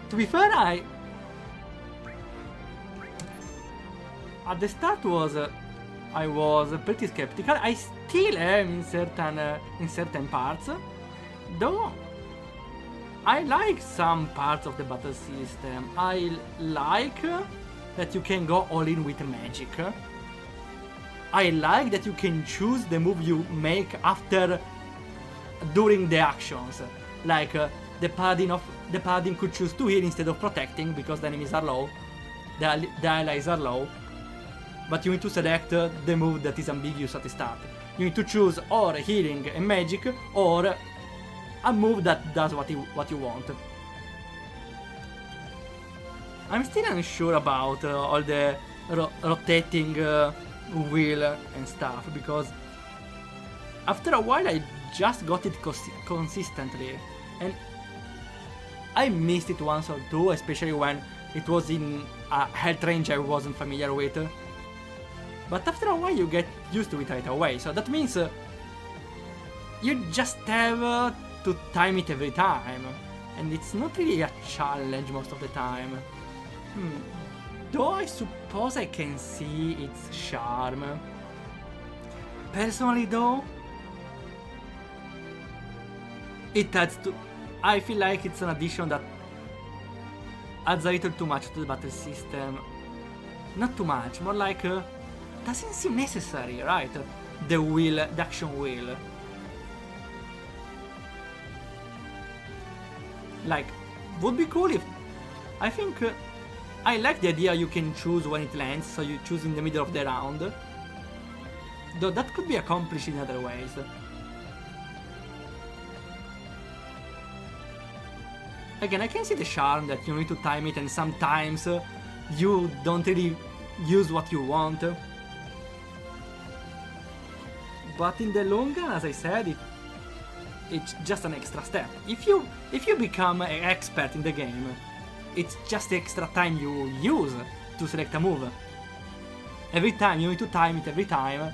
To be fair, at the start I was pretty skeptical. I still am in certain parts, though. I like some parts of the battle system. I like that you can go all in with magic. I like that you can choose the move you make during the actions. Like the paladin could choose to heal instead of protecting because the enemies are low, the allies are low. But you need to select the move that is ambiguous at the start. You need to choose or healing and magic or a move that does what you want. I'm still unsure about all the rotating wheel and stuff, because after a while I just got it consistently, and I missed it once or two, especially when it was in a health range I wasn't familiar with. But after a while you get used to it right away, so that means you just have to time it every time, and it's not really a challenge most of the time. Though I suppose I can see its charm. Personally though, it adds to... I feel like it's an addition that adds a little too much to the battle system. Not too much, more like doesn't seem necessary, right? The action wheel. Like, would be cool if... I think I like the idea you can choose when it lands, so you choose in the middle of the round. Though that could be accomplished in other ways. Again, I can see the charm that you need to time it, and sometimes you don't really use what you want. But in the long run, as I said, it's just an extra step. If you become an expert in the game, it's just extra time you use to select a move. Every time you need to time it every time,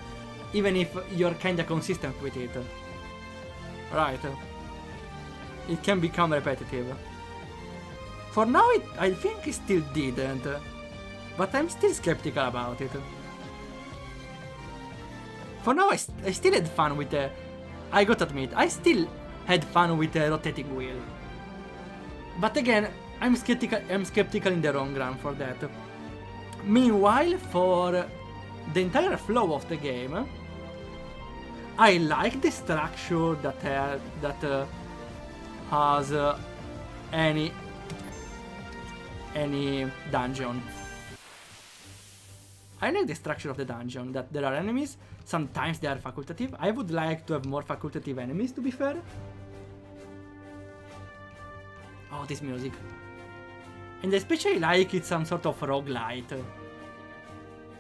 even if you're kinda consistent with it. Right. It can become repetitive. For now, I think it still didn't, but I'm still skeptical about it. For now, I still had fun with the... I gotta admit, I still had fun with the rotating wheel. But again, I'm skeptical in the long run for that. Meanwhile, for the entire flow of the game, I like the structure that has any dungeon. I like the structure of the dungeon, that there are enemies, sometimes they are facultative. I would like to have more facultative enemies, to be fair. Oh, this music. And I especially like it's some sort of roguelite,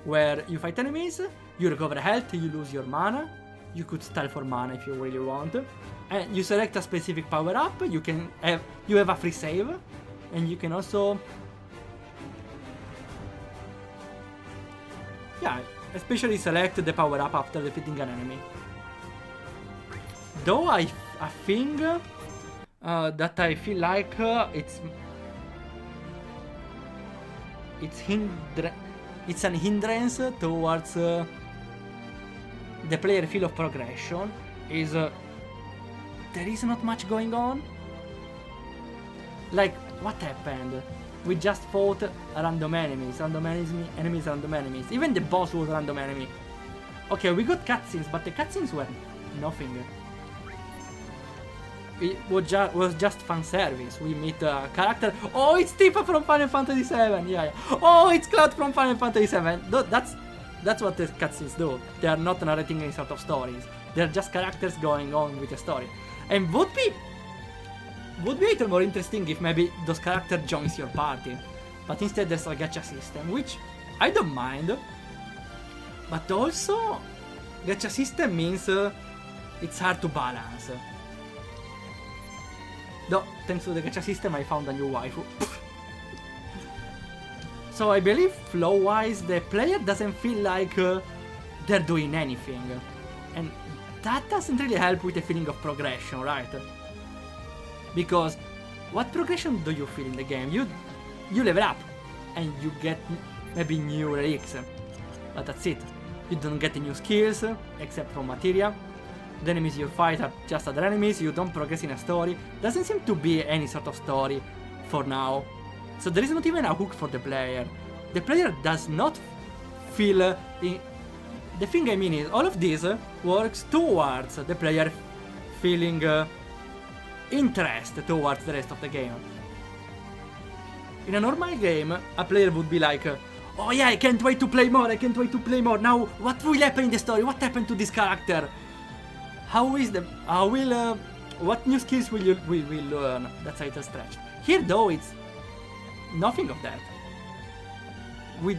where you fight enemies, you recover health, you lose your mana, you could style for mana if you really want, and you select a specific power up, you have a free save, and you can also... Yeah, especially select the power up after defeating an enemy. Though I think that I feel like it's an hindrance towards the player feel of progression. Is there is not much going on. Like, what happened? We just fought random enemies. Even the boss was a random enemy. Okay, we got cutscenes, but the cutscenes were nothing. It was just fan service. We meet a character. Oh, it's Tifa from Final Fantasy VII. Yeah. Oh, it's Cloud from Final Fantasy VII. That's what the cutscenes do. They are not narrating any sort of stories. They're just characters going on with the story. And would be a little more interesting if maybe those characters joins your party. But instead there's a gacha system, which I don't mind. But also, gacha system means it's hard to balance. Though, thanks to the gacha system, I found a new waifu. So I believe flow-wise, the player doesn't feel like they're doing anything. And that doesn't really help with the feeling of progression, right? Because what progression do you feel in the game? You level up and you get maybe new relics, but that's it. You don't get new skills except from materia. The enemies you fight are just other enemies. You don't progress in a story. Doesn't seem to be any sort of story for now. So there is not even a hook for the player. The player does not feel... The thing I mean is, all of this works towards the player feeling interest towards the rest of the game. In a normal game, a player would be like, oh yeah, I can't wait to play more, I can't wait to play more. Now, what will happen in the story? What happened to this character? What new skills will we learn? That's a little stretched. Here though, it's nothing of that. We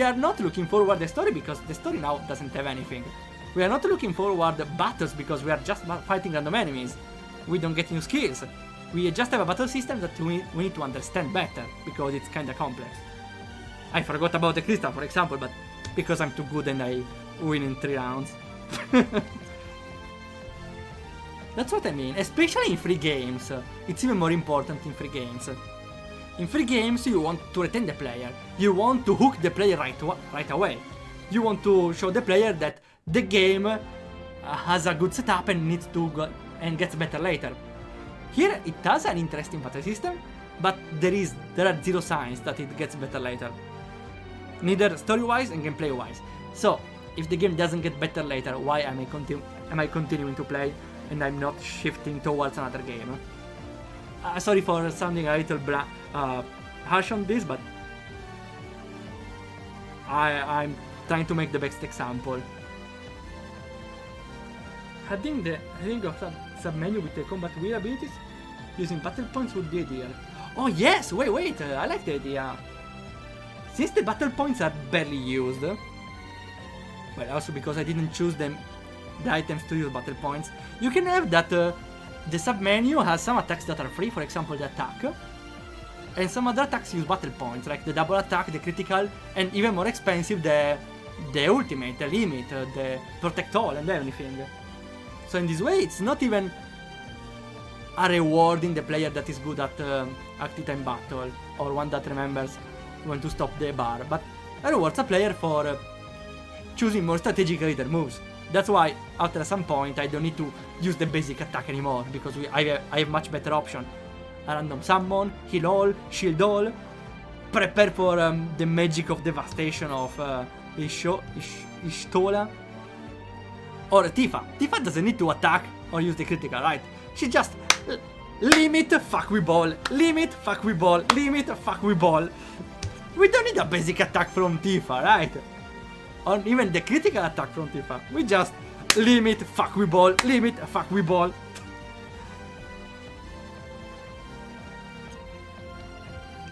are not looking forward to the story because the story now doesn't have anything. We are not looking forward to battles because we are just fighting random enemies. We don't get new skills. We just have a battle system that we need to understand better because it's kinda complex. I forgot about the crystal, for example, but because I'm too good and I win in 3 rounds. That's what I mean, especially in free games. It's even more important in free games. In free games, you want to retain the player. You want to hook the player right away. You want to show the player that the game has a good setup and needs to go and gets better later. Here, it has an interesting battle system, but there are zero signs that it gets better later. Neither story-wise and gameplay-wise. So, if the game doesn't get better later, why am I continuing to play and I'm not shifting towards another game? Sorry for sounding a little harsh on this, but I'm trying to make the best example. Adding of sub-menu with the combat wheel abilities using battle points would be ideal. Oh yes, wait, I like the idea. Since the battle points are barely used, well, also because I didn't choose the items to use battle points, you can have that the sub-menu has some attacks that are free, for example the attack, and some other attacks use battle points, like the double attack, the critical, and even more expensive, the ultimate, the limit, the protect all, and everything. So in this way, it's not even a rewarding the player that is good at active time battle, or one that remembers when to stop the bar, but it rewards a player for choosing more strategically their moves. That's why, after some point, I don't need to use the basic attack anymore, because I have much better option. A random summon, heal all, shield all, prepare for the magic of devastation of Ishtola. Or Tifa. Tifa doesn't need to attack or use the critical, right? She just limit, fuck we ball, limit, fuck we ball, limit, fuck we ball. We don't need a basic attack from Tifa, right? Or even the critical attack from Tifa. We just limit, fuck we ball, limit, fuck we ball.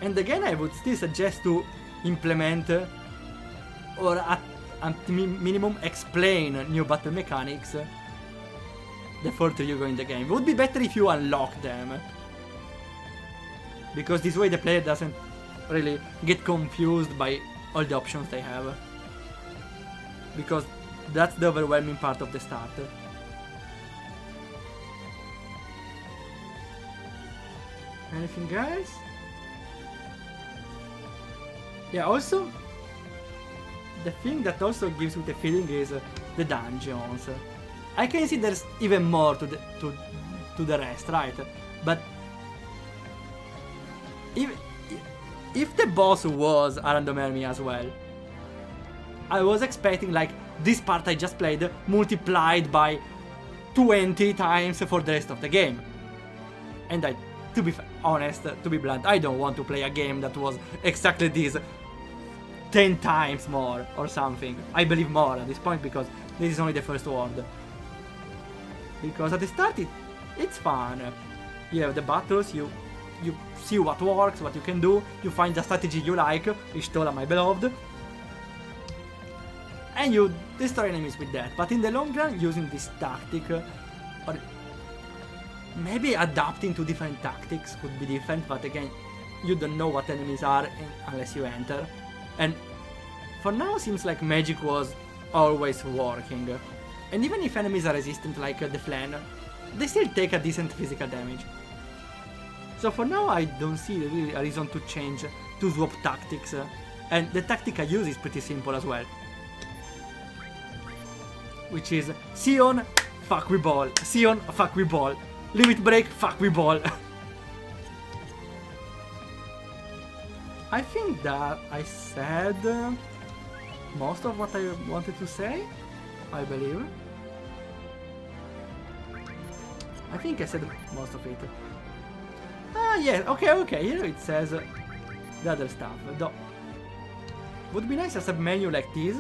And again, I would still suggest to implement or at minimum explain new battle mechanics the further you go in the game. It would be better if you unlock them, because this way the player doesn't really get confused by all the options they have, because that's the overwhelming part of the start. Anything else? Yeah, also the thing that also gives you the feeling is the dungeons. I can see there's even more to the rest, right? But if the boss was a random enemy as well, I was expecting like this part I just played multiplied by 20 times for the rest of the game. And to be honest, to be blunt, I don't want to play a game that was exactly this 10 times more or something. I believe more at this point, because this is only the first world. Because at the start it's fun. You have the battles, you see what works, what you can do, you find the strategy you like, Ishtola my beloved, and you destroy enemies with that. But in the long run, using this tactic, or maybe adapting to different tactics could be different, but again, you don't know what enemies are unless you enter. And for now, seems like magic was always working. And even if enemies are resistant like the Flan, they still take a decent physical damage. So for now, I don't see really a reason to change, to swap tactics. And the tactic I use is pretty simple as well. Which is Sion, fuck we ball. Sion, fuck we ball. Limit break, fuck we ball. I think that I said most of what I wanted to say, I believe. I think I said most of it. Ah, yeah, okay, here it says the other stuff. Though, would be nice as a menu like this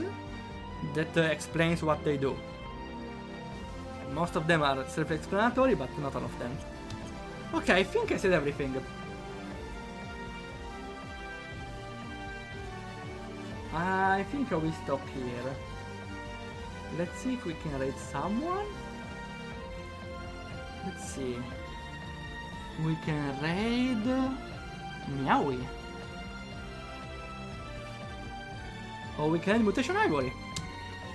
that explains what they do. Most of them are self-explanatory, but not all of them. Okay, I think I said everything. I think I will stop here. Let's see if we can raid someone. Let's see. We can raid Meowie. Or we can raid Mutation Ivory.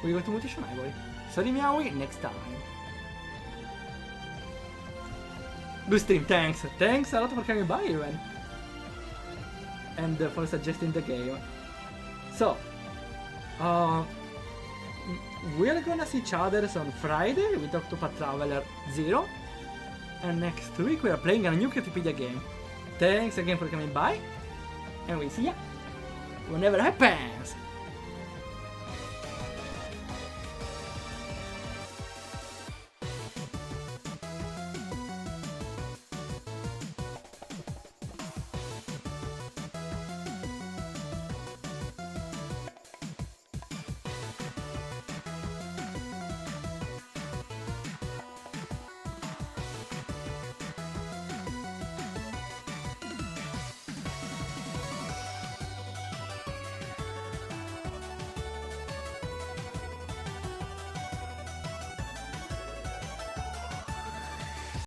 We go to Mutation Ivory. Sorry Meowie, next time. Good stream, thanks. Thanks a lot for coming by even. And for suggesting the game. So, we're gonna see each other on Friday with Octopath Traveler 0. And next week we are playing a new Critipedia game. Thanks again for coming by. And we'll see ya whenever it happens.